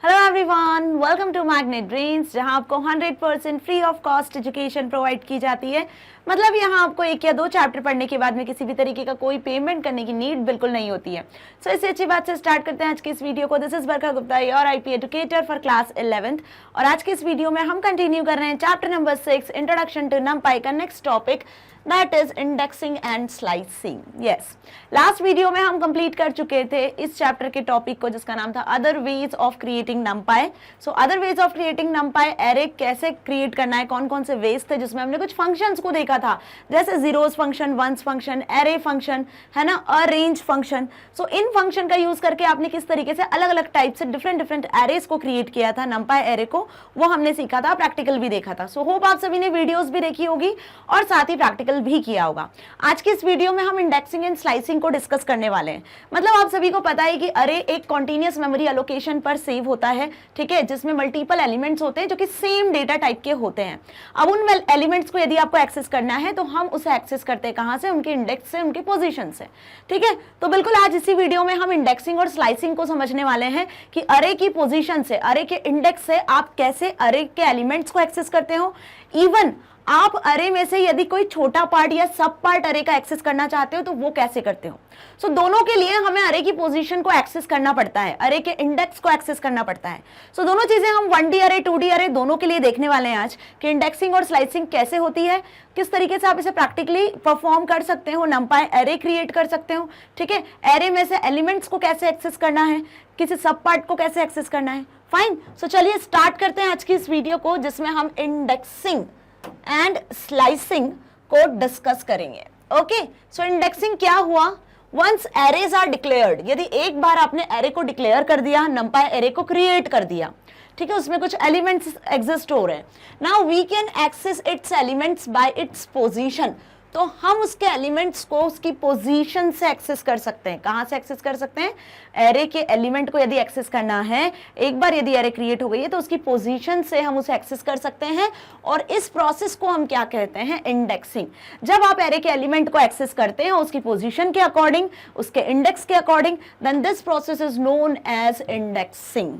Hello everyone, welcome to magnet brains, जहां आपको 100% free of cost education provide की जाती है। मतलब यहां आपको एक या दो चैप्टर पढ़ने के बाद में किसी भी तरीके का कोई पेमेंट करने की नीड बिल्कुल नहीं होती है। सो इससे अच्छी बात से स्टार्ट करते हैं आज की इस वीडियो को। This is Barkha Gupta, your IP educator for class 11th। और आज की इस वीडियो में हम कंटिन्यू कर रहे हैं chapter number 6, introduction to NumPy का next topic, that is indexing and slicing. Yes, last video में हम कंप्लीट कर चुके थे इस चैप्टर के टॉपिक को, जिसका नाम था other ways of creating नमपाई। So other ways of creating नमपाई, array कैसे क्रिएट करना है, कौन कौन से वेज थे, जिसमें हमने कुछ फंक्शंस को देखा था, जैसे zeros function, ones function, array function, है ना, अरेंज फंक्शन। सो इन फंक्शन का यूज करके आपने किस तरीके से अलग अलग टाइप से डिफरेंट एरेस को क्रिएट किया था, नमपाई एरे को, वो हमने सीखा था, प्रैक्टिकल भी देखा था। सो होप आप सभी ने वीडियोस भी देखी होगी और साथ ही प्रैक्टिकल भी किया होगा। आज की इस वीडियो में हम इंडेक्सिंग एंड स्लाइसिंग को डिस्कस करने वाले हैं। मतलब आप सभी को पता है कि अरे एक कॉन्टिन्यूअस मेमोरी एलोकेशन पर सेव होता है, ठीक है, जिसमें मल्टीपल एलिमेंट्स होते हैं जो कि सेम डेटा टाइप के होते हैं। अब उन एलिमेंट्स को यदि आपको एक्सेस करना है तो हम उसे एक्सेस करते हैं कहां से? उनके इंडेक्स से, उनके पोजीशन से, ठीक है। तो बिल्कुल आज इसी वीडियो में हम इंडेक्सिंग और स्लाइसिंग को समझने वाले हैं कि अरे की पोजीशन से, अरे के इंडेक्स से आप कैसे अरे के एलिमेंट्स को एक्सेस करते हो। इवन आप अरे में से यदि कोई छोटा पार्ट या सब पार्ट अरे का एक्सेस करना चाहते हो तो वो कैसे करते हो। सो दोनों के लिए हमें अरे की पोजीशन को एक्सेस करना पड़ता है, अरे के इंडेक्स को एक्सेस करना पड़ता है। सो दोनों चीजें हम 1D अरे, 2D अरे दोनों के लिए देखने वाले हैं आज, कि इंडेक्सिंग और स्लाइसिंग कैसे होती है, किस तरीके से आप इसे प्रैक्टिकली परफॉर्म कर सकते हो, नमपाई एरे क्रिएट कर सकते हो, ठीक है। एरे में से एलिमेंट्स को कैसे एक्सेस करना है, किसी सब पार्ट को कैसे एक्सेस करना है। फाइन, सो चलिए स्टार्ट करते हैं आज की इस वीडियो को, जिसमें हम इंडेक्सिंग एंड स्लाइसिंग को डिस्कस करेंगे। ओके, सो इंडेक्सिंग क्या हुआ? वंस एरेज आर डिक्लेयर्ड, यदि एक बार आपने एरे को डिक्लेयर कर दिया, नमपाई एरे को क्रिएट कर दिया, ठीक है, उसमें कुछ एलिमेंट्स एग्जिस्ट हो रहे हैं। Now we can access its elements by its position. तो हम उसके एलिमेंट्स को उसकी पोजीशन से एक्सेस कर सकते हैं। कहां से एक्सेस कर सकते हैं? एरे के एलिमेंट को यदि एक्सेस करना है, एक बार यदि एरे क्रिएट हो गई है तो उसकी पोजीशन से हम उसे एक्सेस कर सकते हैं। और इस प्रोसेस को हम क्या कहते हैं? इंडेक्सिंग। जब आप एरे के एलिमेंट को एक्सेस करते हैं उसकी पोजीशन के अकॉर्डिंग, उसके इंडेक्स के according, then this process is known as indexing.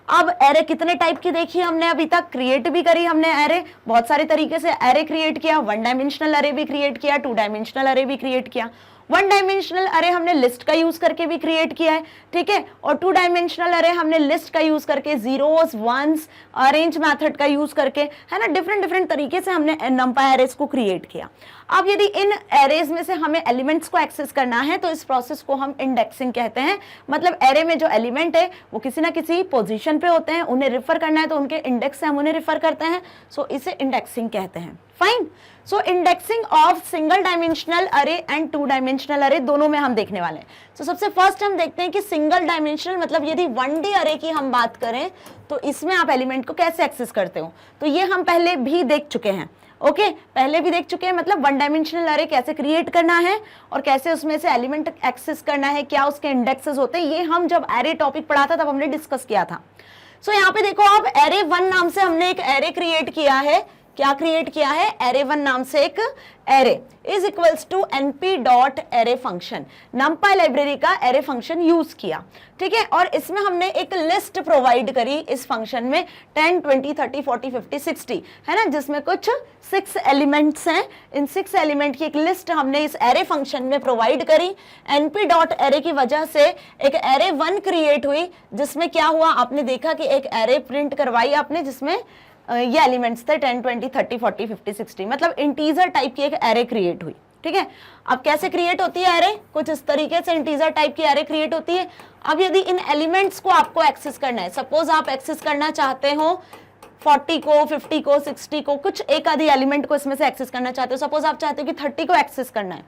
अब एरे कितने टाइप की देखी हमने अभी तक, क्रिएट भी करी हमने एरे, बहुत सारे तरीके से एरे क्रिएट किया। 1 डायमेंशनल अरे भी क्रिएट किया, 2 डायमेंशनल अरे भी क्रिएट किया। 1 डायमेंशनल अरे हमने लिस्ट का यूज करके भी क्रिएट किया है, ठीक है। और 2 डायमेंशनल अरे हमने लिस्ट का यूज करके, जीरोस, वंस, अरेंज मेथड का यूज करके, है ना, डिफरेंट तरीके से हमने नमपाई एरेज को क्रिएट किया। अब यदि इन एरेज में से हमें एलिमेंट्स को एक्सेस करना है तो इस प्रोसेस को हम इंडेक्सिंग कहते हैं। मतलब एरे में जो एलिमेंट है वो किसी ना किसी पोजीशन पे होते हैं, उन्हें रिफर करना है तो उनके इंडेक्स से हम उन्हें रिफर करते हैं। सो इसे इंडेक्सिंग कहते हैं। Fine, so indexing of single dimensional अरे एंड 2 डायमेंशनल अरे दोनों में हम देखने वाले हैं। तो सबसे फर्स्ट हम देखते हैं कि सिंगल डायमेंशनल, मतलब यदि 1D अरे की हम बात करें तो इसमें आप एलिमेंट को कैसे एक्सेस करते हो, तो ये हम पहले भी देख चुके हैं। ओके, पहले भी देख चुके हैं। मतलब 1 डायमेंशनल अरे कैसे क्रिएट करना है और कैसे उसमें से एलिमेंट एक्सेस करना है, क्या उसके इंडेक्सेस होते हैं, ये हम जब एरे टॉपिक पढ़ा था तब हमने डिस्कस किया था। सो यहाँ पे देखो आप, एरे 1 नाम से हमने एक एरे क्रिएट किया है। क्या क्रिएट किया है? एरे 1 नाम से एक array is equals to np dot array function, NumPy library का एरे फंक्शन यूज किया, ठीक है। और इसमें हमने एक लिस्ट प्रोवाइड करी इस फंक्शन में, 10, 20, 30, 40, 50, 60, है ना, जिसमें कुछ 6 एलिमेंट्स हैं। इन 6 एलिमेंट की एक लिस्ट हमने इस एरे फंक्शन में प्रोवाइड करी। np डॉट एरे की वजह से एक एरे 1 क्रिएट हुई, जिसमें क्या हुआ, आपने देखा कि एक एरे प्रिंट करवाई आपने, जिसमें ये एलिमेंट्स थे 10, 20, 30, 40, 50, 60, मतलब इंटीजर टाइप की एक एरे क्रिएट हुई, ठीक है। अब कैसे क्रिएट होती है एरे? कुछ इस तरीके से इंटीजर टाइप की एरे क्रिएट होती है। अब यदि इन एलिमेंट्स को आपको एक्सेस करना है, सपोज आप एक्सेस करना चाहते हो 40 को, 50 को, 60 को, कुछ एक आधी एलिमेंट को इसमें से एक्सेस करना चाहते हो, सपोज आप चाहते हो कि 30 को एक्सेस करना है,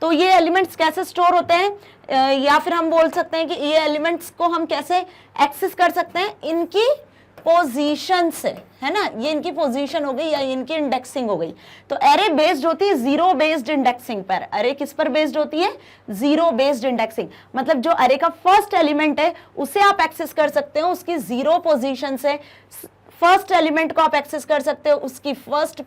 तो ये एलिमेंट्स कैसे स्टोर होते हैं, या फिर हम बोल सकते हैं कि ये एलिमेंट्स को हम कैसे एक्सेस कर सकते हैं? इनकी पोजीशन से, है ना, ये इनकी पोजीशन हो गई या इनकी इंडेक्सिंग हो गई। तो एरे बेस्ड होती है जीरो बेस्ड इंडेक्सिंग पर। अरे किस पर बेस्ड होती है? Zero based indexing. मतलब जो अरे का फर्स्ट एलिमेंट है उसे आप एक्सेस कर सकते हो उसकी जीरो पोजीशन से, फर्स्ट एलिमेंट को आप एक्सेस कर सकते हो उसकी फर्स्ट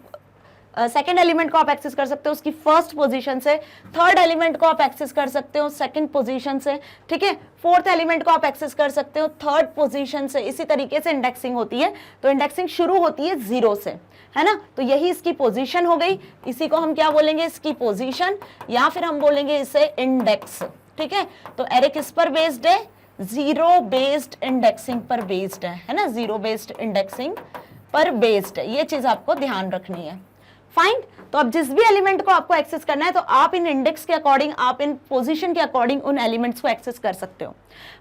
सेकंड एलिमेंट को आप एक्सेस कर सकते हो उसकी फर्स्ट पोजीशन से, थर्ड एलिमेंट को आप एक्सेस कर सकते हो सेकंड पोजीशन से, ठीक है, फोर्थ एलिमेंट को आप एक्सेस कर सकते हो थर्ड पोजीशन से। इसी तरीके से इंडेक्सिंग होती है। तो इंडेक्सिंग शुरू होती है 0 से, है ना, तो यही इसकी पोजीशन हो गई। इसी को हम क्या बोलेंगे, इसकी पोजीशन, या फिर हम बोलेंगे इसे इंडेक्स, ठीक है। तो एरे किस पर बेस्ड है, जीरो बेस्ड इंडेक्सिंग पर बेस्ड है ना, जीरो बेस्ड इंडेक्सिंग पर बेस्ड है। ये चीज आपको ध्यान रखनी है। फाइन, तो अब जिस भी एलिमेंट को आपको एक्सेस करना है तो आप इन इंडेक्स के अकॉर्डिंग, आप इन पोजीशन के अकॉर्डिंग उन एलिमेंट्स को एक्सेस कर सकते हो।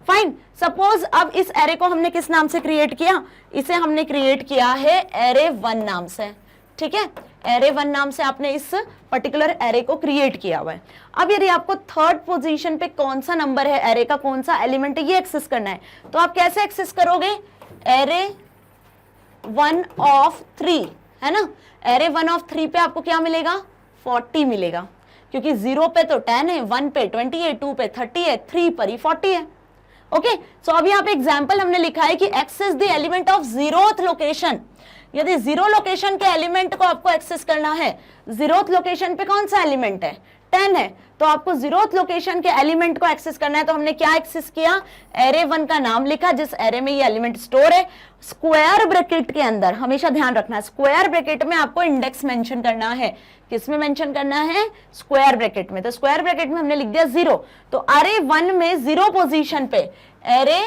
फाइन, सपोज अब इस एरे को हमने किस नाम से क्रिएट किया, इसे हमने क्रिएट किया है एरे 1 नाम से, ठीक है, एरे 1 नाम से आपने इस पर्टिकुलर एरे को क्रिएट किया हुआ है। अब यदि आपको थर्ड पोजीशन पे कौन सा नंबर है, एरे का कौन सा एलिमेंट है, ये एक्सेस करना है, तो आप कैसे एक्सेस करोगे, एरे 1 ऑफ 3, है ना, एरे 1 ऑफ 3 पे आपको क्या मिलेगा, 40 मिलेगा, क्योंकि 0 पे तो 10 है, 1 पे 20 है, 2 पे 30 है, 3 पर ही 40 है। ओके, सो अब यहाँ पे एग्जाम्पल हमने लिखा है कि access the element of 0th location. यदि 0 लोकेशन के एलिमेंट को आपको एक्सेस करना है, 0th लोकेशन पे कौन सा एलिमेंट है, 10 है, तो आपको 0th लोकेशन के एलिमेंट को एक्सेस करना है। तो हमने क्या एक्सेस किया, एरे 1 का नाम लिखा जिस एरे में ये एलिमेंट स्टोर है, स्क्वायर ब्रैकेट के अंदर, हमेशा ध्यान रखना है स्क्वायर ब्रैकेट में आपको इंडेक्स मेंशन करना है। किसमें मेंशन करना है, स्क्वायर ब्रैकेट में। तो स्क्वायर ब्रैकेट में हमने लिख दिया 0, तो एरे 1 में 0 पोजीशन पे, एरे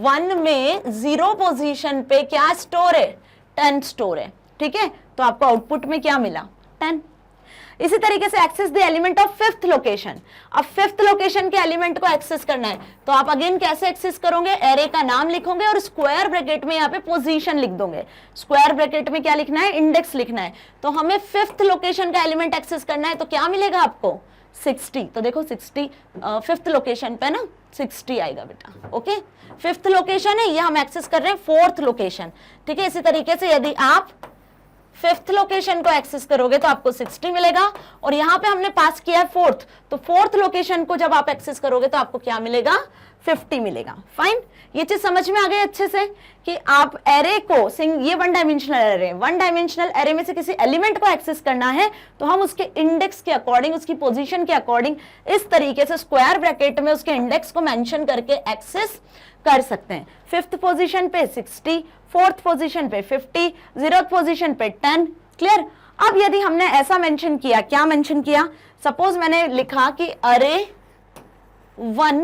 1 में 0 पोजीशन पे क्या स्टोर है, 10 स्टोर है, ठीक है। तो आपको आउटपुट में क्या मिला, 10। इसी तरीके से access the element of 5th location. अब 5th लोकेशन के एलिमेंट को एक्सेस करना है, तो आप अगेन कैसे एक्सेस करोगे, एरे का नाम लिखोगे और स्क्वायर ब्रैकेट में यहाँ पे पोजीशन लिख दोगे। स्क्वायर ब्रैकेट में क्या लिखना है, इंडेक्स लिखना है। तो हमें 5th लोकेशन का एलिमेंट एक्सेस करना है, तो क्या मिलेगा आपको, 60। तो देखो 60 5th लोकेशन पे ना 60 आएगा बेटा। ओके, 5th लोकेशन है, ये हम एक्सेस कर रहे हैं 4th लोकेशन, ठीक है। इसी तरीके से यदि आप 5th लोकेशन को एक्सेस करोगे तो आपको 60 मिलेगा, और यहां पे हमने पास किया है 4th, तो 4th लोकेशन को जब आप एक्सेस करोगे तो आपको क्या मिलेगा, 50 मिलेगा। फाइन, ये चीज समझ में आ गई अच्छे से कि आप एरे को ये 1 डायमेंशनल एरे, 1 डायमेंशनल एरे में से किसी एलिमेंट को एक्सेस करना है तो हम उसके इंडेक्स के अकॉर्डिंग, उसकी पोजीशन के अकॉर्डिंग इस तरीके से स्क्वायर ब्रैकेट में उसके इंडेक्स को मेंशन करके एक्सेस कर सकते हैं। 5th पोजीशन पे 60, 4th पोजीशन पे 50, 0th पोजीशन पे 10। क्लियर। अब यदि हमने ऐसा मेंशन किया, क्या मेंशन किया, सपोज मैंने लिखा कि अरे 1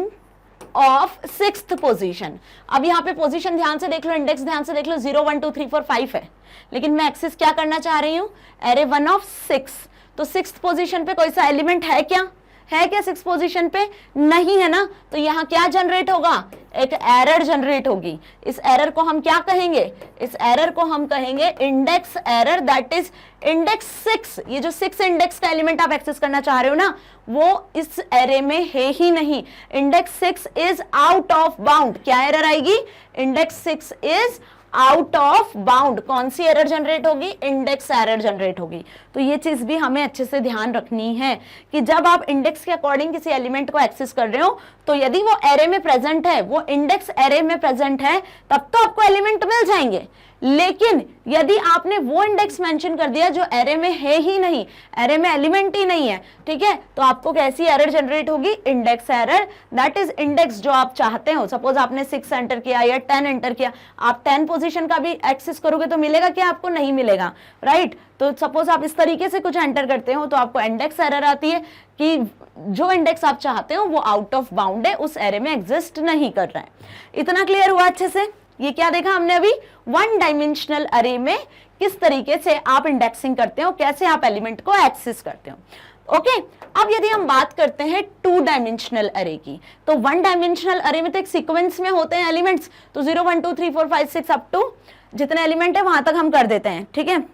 ऑफ 6th पोजीशन। अब यहाँ पे पोजीशन ध्यान से देख लो, इंडेक्स ध्यान से देख लो, 0 1 2 3 4 5 है, लेकिन मैं एक्सेस क्या करना चाह रही हूँ, अरे 1 ऑफ 6। तो 6th पोजीशन पे कोई सा एलिमेंट है क्या, है क्या 6th पोजीशन पे, नहीं है ना। तो यहाँ क्या जनरेट होगा, एक एरर जनरेट होगी। इस एरर को हम क्या कहेंगे, इस एरर को हम कहेंगे index error, that is index 6। ये जो 6 इंडेक्स का एलिमेंट आप एक्सेस करना चाह रहे हो ना, वो इस एरे में है ही नहीं। Index 6 is out of bound. क्या एरर आएगी, index 6 is out of bound. कौन सी एरर जनरेट होगी, इंडेक्स एरर जनरेट होगी। तो ये चीज भी हमें अच्छे से ध्यान रखनी है कि जब आप इंडेक्स के अकॉर्डिंग किसी एलिमेंट को एक्सेस कर रहे हो, तो यदि वो एरे में प्रेजेंट है, वो इंडेक्स एरे में प्रेजेंट है, तब तो आपको एलिमेंट मिल जाएंगे। लेकिन यदि आपने वो इंडेक्स मेंशन कर दिया जो एरे में है ही नहीं, एरे में एलिमेंट ही नहीं है, ठीक है, तो आपको कैसी एरर जनरेट होगी, index error. That is index जो आप चाहते हो। सपोज आपने 6 एंटर किया या 10 एंटर किया, आप 10 पोजीशन का भी एक्सेस करोगे तो मिलेगा क्या, आपको नहीं मिलेगा, राइट। तो सपोज आप इस तरीके से कुछ एंटर करते हो तो आपको इंडेक्स एरर आती है कि जो इंडेक्स आप चाहते हो वो आउट ऑफ बाउंड है, उस एरे में एग्जिस्ट नहीं कर रहा है। इतना क्लियर हुआ अच्छे से। ये क्या देखा हमने अभी, 1 डायमेंशनल अरे में किस तरीके से आप इंडेक्सिंग करते हो, कैसे आप एलिमेंट को एक्सेस करते हो। ओके, अब यदि हम बात करते हैं 2 डायमेंशनल अरे की, तो 1 डायमेंशनल अरे में तो एक सीक्वेंस में होते हैं एलिमेंट्स, तो 0 1 2 3 4 5 6 अप टू जितने एलिमेंट है वहां तक हम कर देते हैं, ठीक है।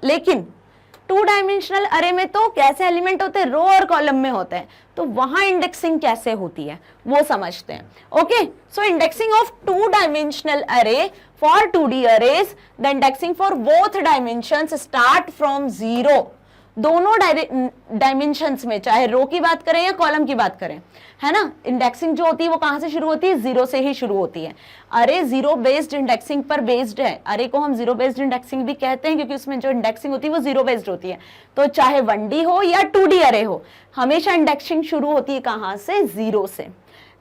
लेकिन 2 डायमेंशनल अरे में तो कैसे एलिमेंट होते हैं, रो और कॉलम में होते हैं, तो वहां इंडेक्सिंग कैसे होती है वो समझते हैं। Okay, so indexing of 2 dimensional array for 2D arrays, the indexing for both dimensions start from 0 दोनों डायमेंशंस में, चाहे रो की बात करें या कॉलम की बात करें, है ना, इंडेक्सिंग जो होती है वो कहां से शुरू होती है, जीरो से ही शुरू होती है। अरे जीरो बेस्ड इंडेक्सिंग पर बेस्ड है, अरे को हम जीरो बेस्ड इंडेक्सिंग भी कहते हैं क्योंकि उसमें जो इंडेक्सिंग होती है वो जीरो बेस्ड होती है। तो चाहे 1D हो या 2D अरे हो, हमेशा इंडेक्सिंग शुरू होती है कहां से, जीरो से।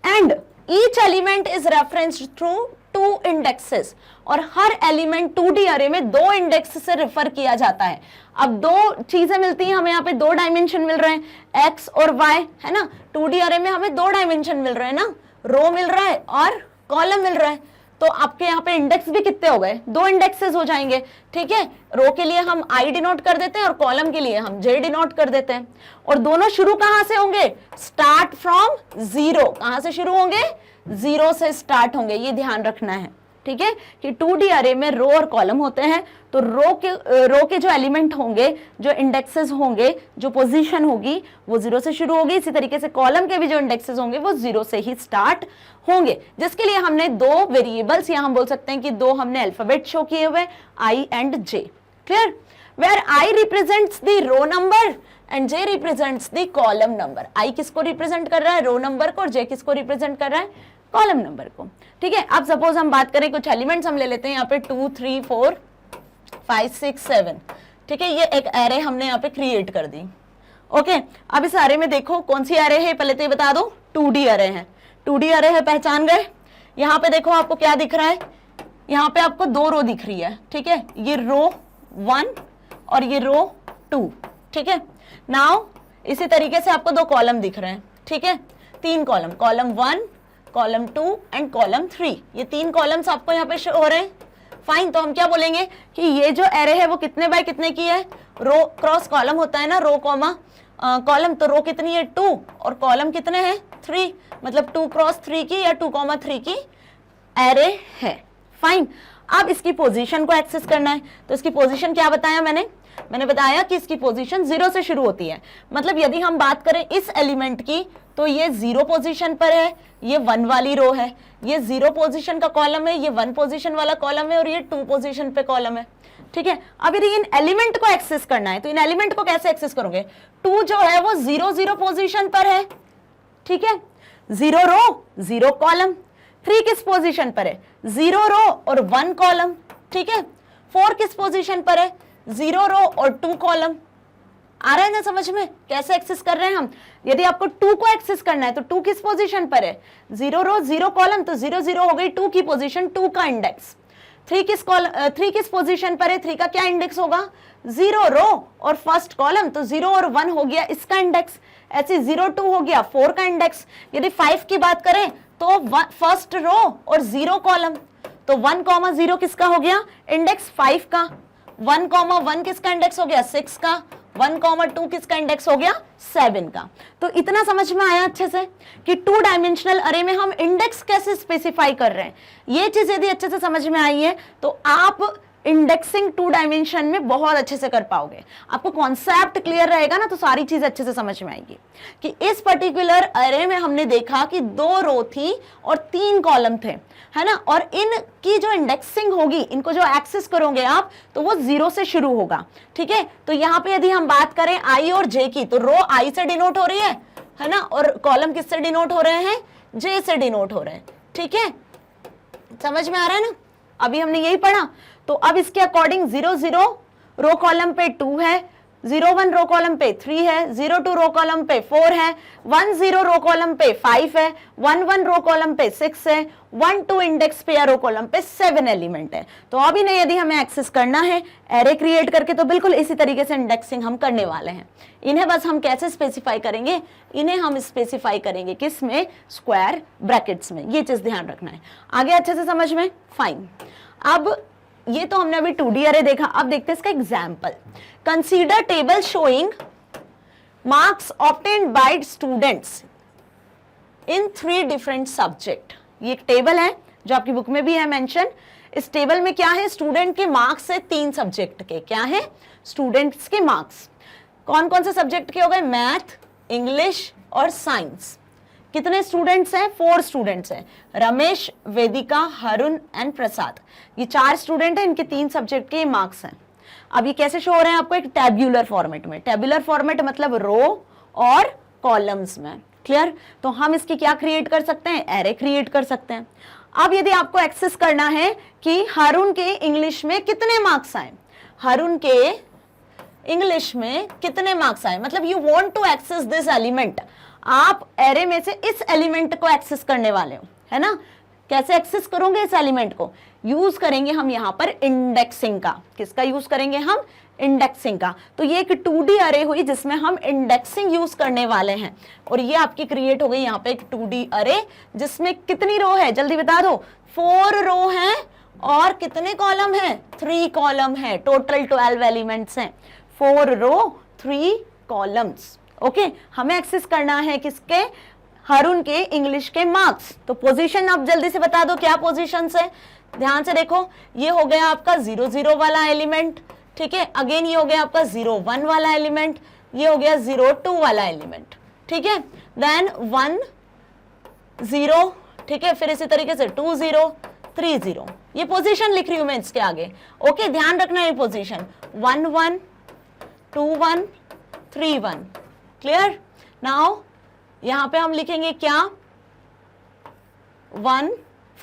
And each element is referenced through 2 indexes, और हर एलिमेंट 2D अरे में 2 इंडेक्स से रेफर किया जाता है। अब 2 चीजें मिलती हैं हमें, यहाँ पे 2 डायमेंशन मिल रहे हैं, x और y, है ना। 2D अरे में हमें 2 डायमेंशन मिल रहे हैं ना, रो मिल रहा है और कॉलम मिल रहा है। तो आपके यहाँ पे इंडेक्स भी कितने हो गए, 2 इंडेक्सेस हो जाएंगे, ठीक है। रो के लिए हम I डिनोट कर देते हैं और कॉलम के लिए हम J डिनोट कर देते हैं। और दोनों शुरू कहां से होंगे, स्टार्ट फ्रॉम जीरो। कहां से शुरू होंगे, जीरो से स्टार्ट होंगे, ये ध्यान रखना है, ठीक है, कि 2D अरे में रो और कॉलम होते हैं। तो रो के जो एलिमेंट होंगे, जो इंडेक्सेस होंगे, जो पोजीशन होगी वो जीरो से शुरू होगी। इसी तरीके से कॉलम के भी जो इंडेक्सेस होंगे वो जीरो से ही स्टार्ट होंगे, जिसके लिए हमने 2 वेरिएबल्स, या हम बोल सकते हैं कि 2 हमने अल्फाबेट शो किए हुए, I and J। Clear, where I represents the row number and J represents the column number. I किसको रिप्रेजेंट कर रहा है, रो नंबर को, और J किसको रिप्रेजेंट कर रहा है, कॉलम नंबर को, ठीक है। अब सपोज हम बात करें, कुछ एलिमेंट्स हम ले लेते हैं यहाँ पे 2 3 4 5 6 7, ठीक है। ये एक एरे हमने यहाँ पे क्रिएट कर दी, ओके। अब इस एरे में देखो कौन सी एरे है, पहले तो ये बता दो, 2D अरे है। 2D अरे है, पहचान गए। यहाँ पे देखो आपको क्या दिख रहा है, यहाँ पे आपको 2 रो दिख रही है, ठीक है, ये रो 1 और ये रो 2, ठीक है। नाउ इसी तरीके से आपको 2 कॉलम दिख रहे हैं, ठीक है, 3 column, column 1, column 2 and column 3, ये 3 कॉलम्स आपको यहाँ पे शो हो रहे हैं। फाइन, तो हम क्या बोलेंगे कि ये जो एरे है वो कितने बाय कितने की है, रो क्रॉस कॉलम होता है ना, रो कॉमा कॉलम, तो रो कितनी है 2 और कॉलम कितने हैं 3, मतलब 2 क्रॉस 3 की या 2,3 की एरे है। फाइन, अब इसकी पोजीशन को एक्सेस करना है, तो इसकी पोजीशन क्या बताया मैंने बताया कि इसकी पोजीशन 0 से शुरू होती है। मतलब यदि हम बात करें इस एलिमेंट की, तो ये 0 पोजीशन पर है, ये 1 वाली रो है, ये 0 पोजीशन का कॉलम है, ये 1 पोजीशन वाला कॉलम है, और ये 2 पोजीशन पे कॉलम है, ठीक है। अब यदि इन एलिमेंट को एक्सेस करना है, तो इन एलिमेंट को कैसे एक्सेस करोगे, 2 जो है वो 0 0 पोजीशन पर है, ठीक है, 0 रो 0 कॉलम। 3 किस पोजीशन पर है, 0 रो और 1 कॉलम, ठीक है। 4 किस पोजीशन पर है, 0 रो और 2 कॉलम। आ रहा है ना समझ में, कैसे एक्सेस कर रहे हैं हम। यदि आपको 2 को एक्सेस करना है तो 2 किस पोजीशन पर है, 0 रो 0 कॉलम, तो 0 0 हो गई 2 की पोजीशन, 2 का इंडेक्स। 3 किस पोजीशन पर है, 3 का क्या इंडेक्स होगा, 0 रो और फर्स्ट कॉलम, तो 0 और 1 हो गया इसका इंडेक्स। ऐसे 0 2 हो गया 4 का इंडेक्स। यदि 5 की बात करें तो फर्स्ट रो और 0 कॉलम, तो 1,0 किसका हो गया, इंडेक्स 5 का। 1,1 किसका इंडेक्स हो गया, 6 का। 1,2 किसका इंडेक्स हो गया, 7 का। तो इतना समझ में आया अच्छे से कि 2 डायमेंशनल अरे में हम इंडेक्स कैसे स्पेसिफाई कर रहे हैं। ये चीज यदि अच्छे से समझ में आई है तो आप इंडेक्सिंग 2 डायमेंशन में बहुत अच्छे से कर पाओगे। आपको कॉन्सेप्ट क्लियर रहेगा ना, तो सारी चीज अच्छे से समझ में आएगी। कि इस पर्टिकुलर अरे में हमने देखा कि 2 रो थी और 3 कॉलम थे, है ना, और इनकी जो इंडेक्सिंग होगी, इनको जो एक्सेस करोगे आप, तो वो 0 से शुरू होगा, ठीक है। तो यहाँ पे यदि हम बात करें I और J की, तो रो I से डिनोट हो रही है ना, और कॉलम किससे डिनोट हो रहे हैं, J से डिनोट हो रहे हैं, ठीक है। समझ में आ रहा है ना, अभी हमने यही पढ़ा। तो अब इसके अकॉर्डिंग 0 0 रो कॉलम पे 2 है, 0 1 रो कॉलम पे 3 है, 0 2 रो कॉलम पे 4 है, 1 0 रो कॉलम पे 5 है, 1 1 रो कॉलम पे 6 है, 1 2 इंडेक्स पे या रो कॉलम पे 7 एलिमेंट है। तो अभी नहीं, यदि हमें एक्सेस करना है एरे क्रिएट करके, तो बिल्कुल इसी तरीके से इंडेक्सिंग हम करने वाले हैं। इन्हें बस हम कैसे स्पेसिफाई करेंगे, इन्हें हम स्पेसिफाई करेंगे किस में, स्क्वायर ब्रैकेट्स में। ये चीज ध्यान रखना है। आगे अच्छे से समझ में, फाइन। अब ये तो हमने अभी 2D अरे देखा, अब देखते हैं इसका example. Consider table showing marks obtained by students in 3 different subject. ये एक टेबल है जो आपकी बुक में भी है मेंशन। इस टेबल में क्या है, स्टूडेंट के मार्क्स है 3 सब्जेक्ट के। क्या है, स्टूडेंट्स के मार्क्स। कौन कौन से सब्जेक्ट के हो गए, मैथ, इंग्लिश और साइंस। कितने स्टूडेंट्स हैं, 4 स्टूडेंट्स हैं, रमेश, वेदिका, हरुण एंड प्रसाद। ये 4 स्टूडेंट हैं, इनके 3 सब्जेक्ट के मार्क्स हैं। अब ये कैसे शो हो रहे हैं आपको, एक टेब्यूलर फॉर्मेट में। टेब्यूलर फॉर्मेट मतलब रो और कॉलम्स में, क्लियर। तो हम इसकी क्या क्रिएट कर सकते हैं, एरे क्रिएट कर सकते हैं। अब यदि आपको एक्सेस करना है कि हारून के इंग्लिश में कितने मार्क्स आए, हारून के इंग्लिश में कितने मार्क्स आए, मतलब you want to access this element, आप एरे में से इस एलिमेंट को एक्सेस करने वाले हो, है ना। कैसे एक्सेस करोगे इस एलिमेंट को, यूज करेंगे हम यहां पर इंडेक्सिंग का। किसका यूज करेंगे हम, इंडेक्सिंग का। तो ये एक 2D अरे हुई जिसमें हम इंडेक्सिंग यूज करने वाले हैं, और ये आपकी क्रिएट हो गई यहाँ पे एक 2D अरे जिसमें कितनी रो है, जल्दी बता दो। 4 रो हैं और कितने कॉलम हैं, 3 कॉलम है, टोटल 12 एलिमेंट्स हैं, 4 रो 3 कॉलम्स। ओके, हमें एक्सेस करना है किसके, हारून के इंग्लिश के मार्क्स। तो पोजीशन आप जल्दी से बता दो, क्या पोजीशन है, ध्यान से देखो। ये हो गया आपका 0 0 वाला एलिमेंट, ठीक है। अगेन ये हो गया आपका 0 1 वाला एलिमेंट, ये हो गया 0 2 वाला एलिमेंट, ठीक है। देन 1 0, ठीक है। फिर इसी तरीके से 2 0 3 0, ये पोजीशन लिख रही हूं मैं इसके आगे। ओके, ध्यान रखना ये पोजीशन 1 1 2 1 3 1, क्लियर। नाउ यहां पे हम लिखेंगे क्या, 1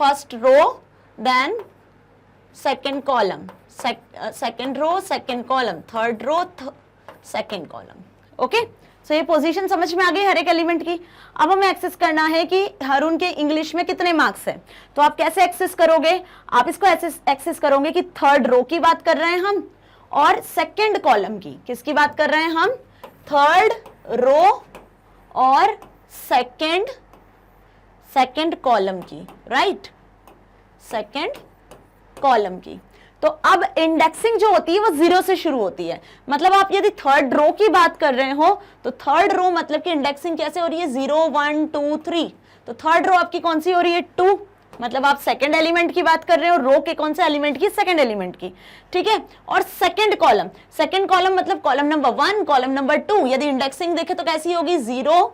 first row, then second column, second row second column, third row second column. Okay, so ये पोजीशन समझ में आ गई हर एक एलिमेंट की। अब हमें एक्सेस करना है कि हारून के इंग्लिश में कितने मार्क्स है। तो आप कैसे एक्सेस करोगे, आप इसको एक्सेस करोगे कि थर्ड रो की बात कर रहे हैं हम, और सेकेंड कॉलम की, किसकी बात कर रहे हैं हम, थर्ड रो और सेकेंड कॉलम की, राइट, सेकेंड कॉलम की। तो अब इंडेक्सिंग जो होती है वो 0 से शुरू होती है, मतलब आप यदि थर्ड रो की बात कर रहे हो तो थर्ड रो मतलब कि इंडेक्सिंग कैसे हो रही है, 0 1 2 3। तो थर्ड रो आपकी कौन सी हो रही है, 2, मतलब आप सेकंड एलिमेंट की बात कर रहे हो, रो के कौन से एलिमेंट की, सेकंड एलिमेंट की, ठीक है। और सेकंड कॉलम मतलब कॉलम नंबर 1 कॉलम नंबर 2, यदि इंडेक्सिंग देखे तो कैसी होगी, 0,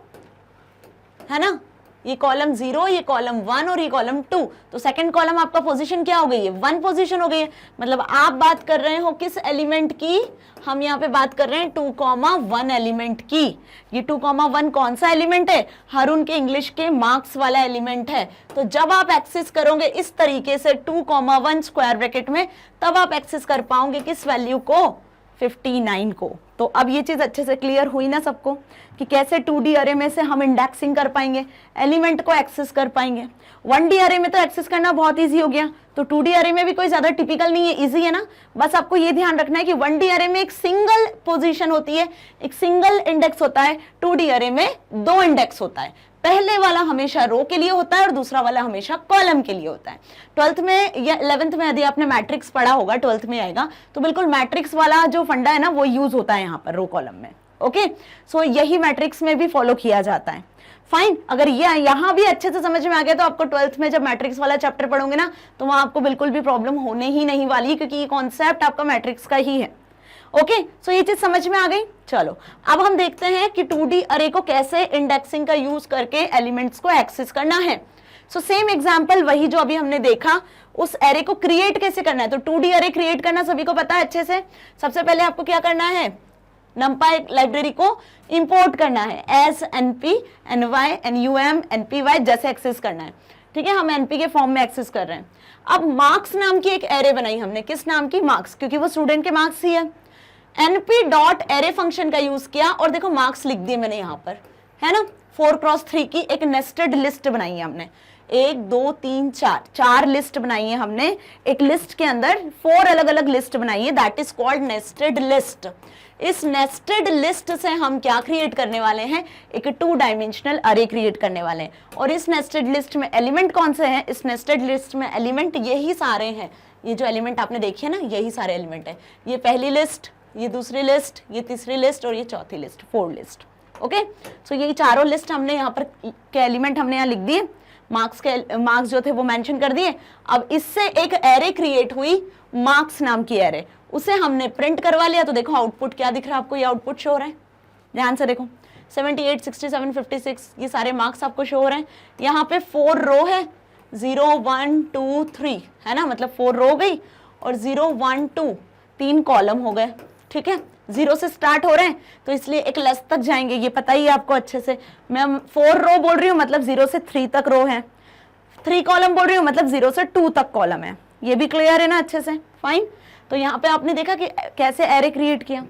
है ना, ये कॉलम 0, ये कॉलम 1 और ये कॉलम 2। तो सेकंड कॉलम आपका पोजीशन क्या हो गई है, 1 पोजीशन हो गई है। मतलब आप बात कर रहे हो किस एलिमेंट की, हम यहाँ पे बात कर रहे हैं 2,1 एलिमेंट की। ये 2,1 कौन सा एलिमेंट है, हारून के इंग्लिश के मार्क्स वाला एलिमेंट है। तो जब आप एक्सेस करोगे इस तरीके से 2,1 स्क्वायर ब्रैकेट में, तब आप एक्सेस कर पाओगे किस वैल्यू को, 59 को। तो अब ये चीज अच्छे से क्लियर हुई ना सबको कि कैसे 2D अरे में से हम इंडेक्सिंग कर पाएंगे, एलिमेंट को एक्सेस कर पाएंगे। 1D अरे में तो एक्सेस करना बहुत इजी हो गया, तो 2D अरे में भी कोई ज्यादा टिपिकल नहीं है, इजी है ना। बस आपको ये ध्यान रखना है कि 1D अरे में एक सिंगल पोजीशन होती है, एक सिंगल इंडेक्स होता है, 2D अरे में 2 इंडेक्स होता है। पहले वाला हमेशा रो के लिए होता है और दूसरा वाला हमेशा कॉलम के लिए होता है। 12th में या 11th में यदि आपने मैट्रिक्स पढ़ा होगा, 12th में आएगा, तो बिल्कुल मैट्रिक्स वाला जो फंडा है ना वो यूज होता है यहाँ पर रो कॉलम में। ओके, सो यही मैट्रिक्स में भी फॉलो किया जाता है। फाइन, अगर ये यहाँ भी अच्छे से समझ में आ गया तो आपको 12th में जब मैट्रिक्स वाला चैप्टर पढ़ोगे ना तो वहां आपको बिल्कुल भी प्रॉब्लम होने ही नहीं वाली, क्योंकि ये कॉन्सेप्ट आपका मैट्रिक्स का ही है। ओके, सो ये चीज समझ में आ गई। चलो अब हम देखते हैं कि 2D अरे को कैसे इंडेक्सिंग का यूज करके एलिमेंट्स को एक्सेस करना है। सो सेम एग्जांपल वही जो अभी हमने देखा, उस एरे को क्रिएट कैसे करना है। तो 2D अरे क्रिएट करना सभी को पता है अच्छे से। सबसे पहले आपको क्या करना है, numpy लाइब्रेरी को इंपोर्ट करना है, S np ny num npy जैसे एक्सेस करना है, ठीक है। हम np के फॉर्म में एक्सेस कर रहे हैं। अब मार्क्स नाम की एक एरे बनाई हमने, किस नाम की, मार्क्स, क्योंकि वो स्टूडेंट के मार्क्स ही है। np.array फंक्शन का यूज किया और देखो मार्क्स लिख दिए मैंने यहाँ पर, है ना। 4x3 की एक नेस्टेड लिस्ट बनाई है हमने, 1 2 3 4 लिस्ट बनाई है हमने। एक लिस्ट के अंदर 4 अलग अलग लिस्ट बनाई है, that is called nested list. इस नेस्टेड लिस्ट से हम क्या क्रिएट करने वाले हैं, एक 2 डायमेंशनल अरे क्रिएट करने वाले हैं। और इस नेस्टेड लिस्ट में एलिमेंट कौन से हैं, इस नेस्टेड लिस्ट में एलिमेंट यही सारे हैं। ये जो एलिमेंट आपने देखे हैं ना, यही सारे एलिमेंट है। ये पहली लिस्ट, ये दूसरी लिस्ट, ये तीसरी लिस्ट और ये चौथी लिस्ट, 4 लिस्ट। ओके, सो ये चारों लिस्ट हमने यहाँ पर के एलिमेंट हमने यहाँ लिख दिए, मार्क्स जो थे वो मेंशन कर दिए। अब इससे एक एरे क्रिएट हुई, मार्क्स नाम की एरे, उसे हमने प्रिंट करवा लिया। तो देखो आउटपुट क्या दिख रहा है आपको, ये आउटपुट शो हो रहा है, ध्यान से देखो 78 67 56 ये सारे मार्क्स आपको शो हो रहे हैं। यहाँ पे 4 रो है, 0 1 2 3, है ना, मतलब 4 रो गई और 0 1 2 3 कॉलम हो गए, ठीक है, 0 से स्टार्ट हो रहे हैं तो इसलिए एक लेस तक जाएंगे, ये पता ही है आपको अच्छे से। मैं 4 रो बोल रही हूँ मतलब 0 से 3 तक रो है, 3 कॉलम बोल रही हूँ मतलब 0 से 2 तक कॉलम है। ये भी क्लियर है ना अच्छे से? फाइन। तो यहाँ पे आपने देखा कि कैसे एरे क्रिएट किया।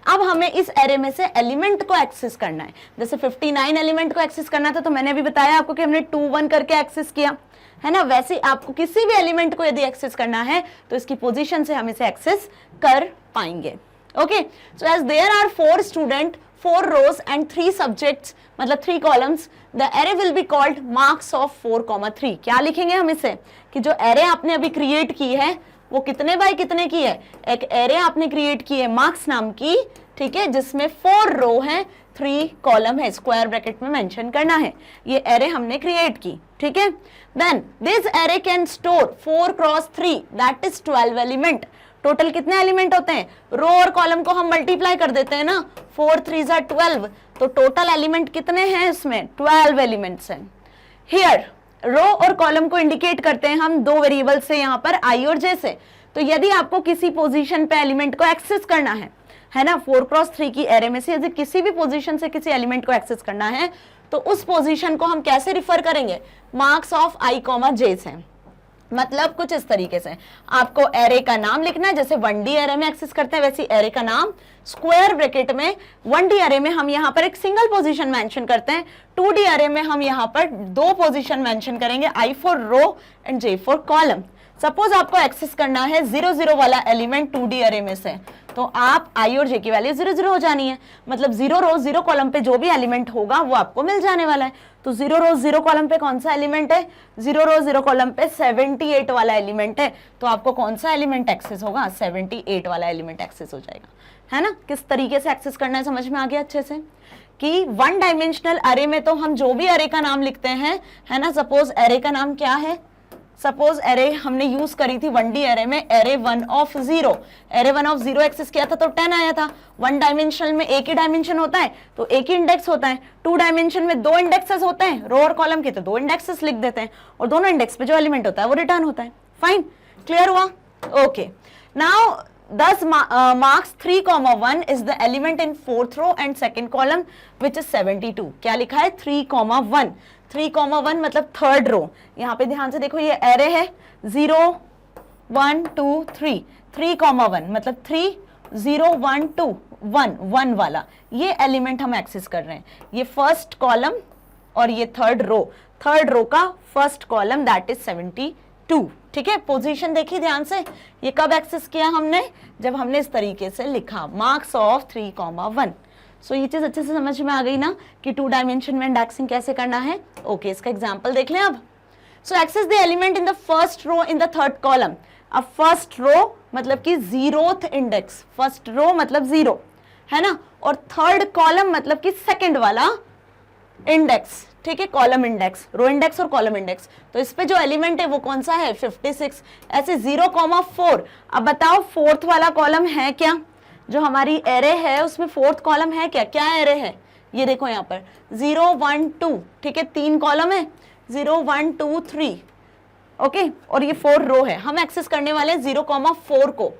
अब हमें इस एरे में से एलिमेंट को एक्सेस करना है। जैसे 59 एलिमेंट को एक्सेस करना था तो मैंने अभी बताया आपको कि हमने 2 1 करके एक्सेस किया, है ना। वैसे आपको किसी भी एलिमेंट को यदि एक्सेस करना है तो इसकी पोजीशन से हम इसे एक्सेस कर पाएंगे। Okay, so as there are 4 student, 4 rows and 3 subjects, मतलब 3 columns, the array will be called marks of 4,3। क्या लिखेंगे हम इसे कि जो एरे आपने अभी क्रिएट की है वो कितने बाय कितने की है? एक एरे आपने क्रिएट की है मार्क्स नाम की, ठीक है, जिसमें 4 रो है, 3 कॉलम है, स्क्वायर ब्रैकेट में मेंशन करना है। ये एरे हमने क्रिएट की, ठीक है। Then this array can store 4 cross 3 that is 12 element. Total कितने एलिमेंट होते हैं? रो और कॉलम को हम मल्टीप्लाई कर देते हैं ना, 4 3 are 12, तो टोटल एलिमेंट कितने हैं इसमें? 12 एलिमेंट्स हैं। हियर रो और कॉलम को इंडिकेट करते हैं हम 2 वेरिएबल से, यहाँ पर आई और जे से। तो यदि आपको किसी पोजीशन पे एलिमेंट को एक्सेस करना है ना, 4 क्रॉस 3 की एरे में से यदि किसी भी पोजीशन से किसी एलिमेंट को एक्सेस करना है तो उस पोजीशन को हम कैसे रिफर करेंगे? मार्क्स ऑफ आई कॉमा जे से। मतलब कुछ इस तरीके से आपको एरे का नाम लिखना है, जैसे 1D एरे में एक्सेस करते हैं वैसे एरे का नाम स्क्वायर ब्रैकेट में। 1D एरे में हम यहाँ पर एक सिंगल पोजीशन मेंशन करते हैं, 2D एरे में हम यहाँ पर 2 पोजीशन मेंशन करेंगे, I for row and J for column. Suppose आपको एक्सेस करना है 0 0 वाला एलिमेंट 2D एरे में से, तो आप I और J की वैल्यू 0 0 हो जानी है, मतलब 0 रो 0 कॉलम पे जो भी एलिमेंट होगा वो आपको मिल जाने वाला है। तो 0 रो 0 कॉलम पे कौन सा एलिमेंट है? 0 रो 0 कॉलम पे 78 वाला एलिमेंट है, तो आपको कौन सा एलिमेंट एक्सेस होगा? 78 वाला एलिमेंट एक्सेस हो जाएगा, है ना। किस तरीके से एक्सेस करना है समझ में आ गया अच्छे से कि 1 डायमेंशनल अरे में तो हम जो भी अरे का नाम लिखते हैं, है ना। सपोज अरे का नाम क्या है? सपोज एरे हमने यूज करी थी 1D एरे में, array 1 of 0, array 1 of 0 access किया था तो 10 आया था। 1 डायमेंशनल में एक ही डायमेंशन होता है तो एक ही इंडेक्स होता है, 2 डायमेंशन में 2 इंडेक्सेस होते हैं, रो और कॉलम के तो 2 इंडेक्सेस लिख देते हैं और दोनों इंडेक्स पे जो एलिमेंट होता है वो रिटर्न होता है। फाइन, क्लियर हुआ? Okay, now thus marks 3,1 is the element in 4th row and 2nd column which is 72। क्या लिखा है? 3,1, 3,1 मतलब 3rd रो। यहाँ पे ध्यान से देखो, ये एरे है 0 1 2 3, 3,1 मतलब 3 0 1 2 1 1 वाला ये एलिमेंट हम एक्सेस कर रहे हैं। ये फर्स्ट कॉलम और ये 3rd रो का फर्स्ट कॉलम दैट इज 72, ठीक है। पोजीशन देखिए ध्यान से, ये कब एक्सेस किया हमने? जब हमने इस तरीके से लिखा मार्क्स ऑफ 3,1। सो ये चीज अच्छे से समझ में आ गई ना कि 2 डायमेंशन में इंडेक्सिंग कैसे करना है। ओके, इसका एग्जांपल देख लें अब। So access the element in the first row in the 3rd column. अब फर्स्ट रो मतलब कि 0th इंडेक्स, फर्स्ट रो मतलब 0, है ना, और 3rd कॉलम मतलब कि 2nd वाला इंडेक्स, ठीक है, कॉलम इंडेक्स, रो इंडेक्स और कॉलम इंडेक्स। तो इस पे जो एलिमेंट है वो कौन सा है? 56। ऐसे 0,4। अब बताओ 4th वाला कॉलम है क्या? जो हमारी एरे है उसमें 4th कॉलम है क्या? क्या एरे है? ये देखो यहाँ पर 0 1 2, ठीक है, 3 कॉलम है, 0 1 2 3, ओके, और ये 4 रो है। हम एक्सेस करने वाले हैं 0,4 को।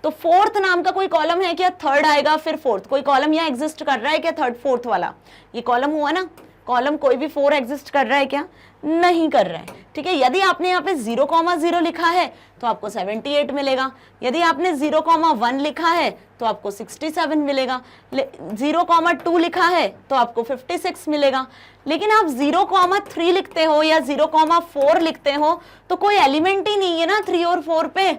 तो 4th नाम का कोई कॉलम है क्या? 3rd आएगा फिर 4th। कोई कॉलम यहाँ एग्जिस्ट कर रहा है क्या? 3rd 4th वाला ये कॉलम हुआ ना, कॉलम कोई भी 4 एग्जिस्ट कर रहा है क्या? नहीं कर रहा है, ठीक है। यदि आपने यहाँ पे 0,0 लिखा है तो आपको 78 मिलेगा, यदि आपने 0,1 लिखा है तो आपको 67 मिलेगा, 0,2 लिखा है तो आपको 56 मिलेगा। लेकिन आप 0,3 लिखते हो या 0,4 लिखते हो तो कोई एलिमेंट ही नहीं है ना 3 और 4 पे,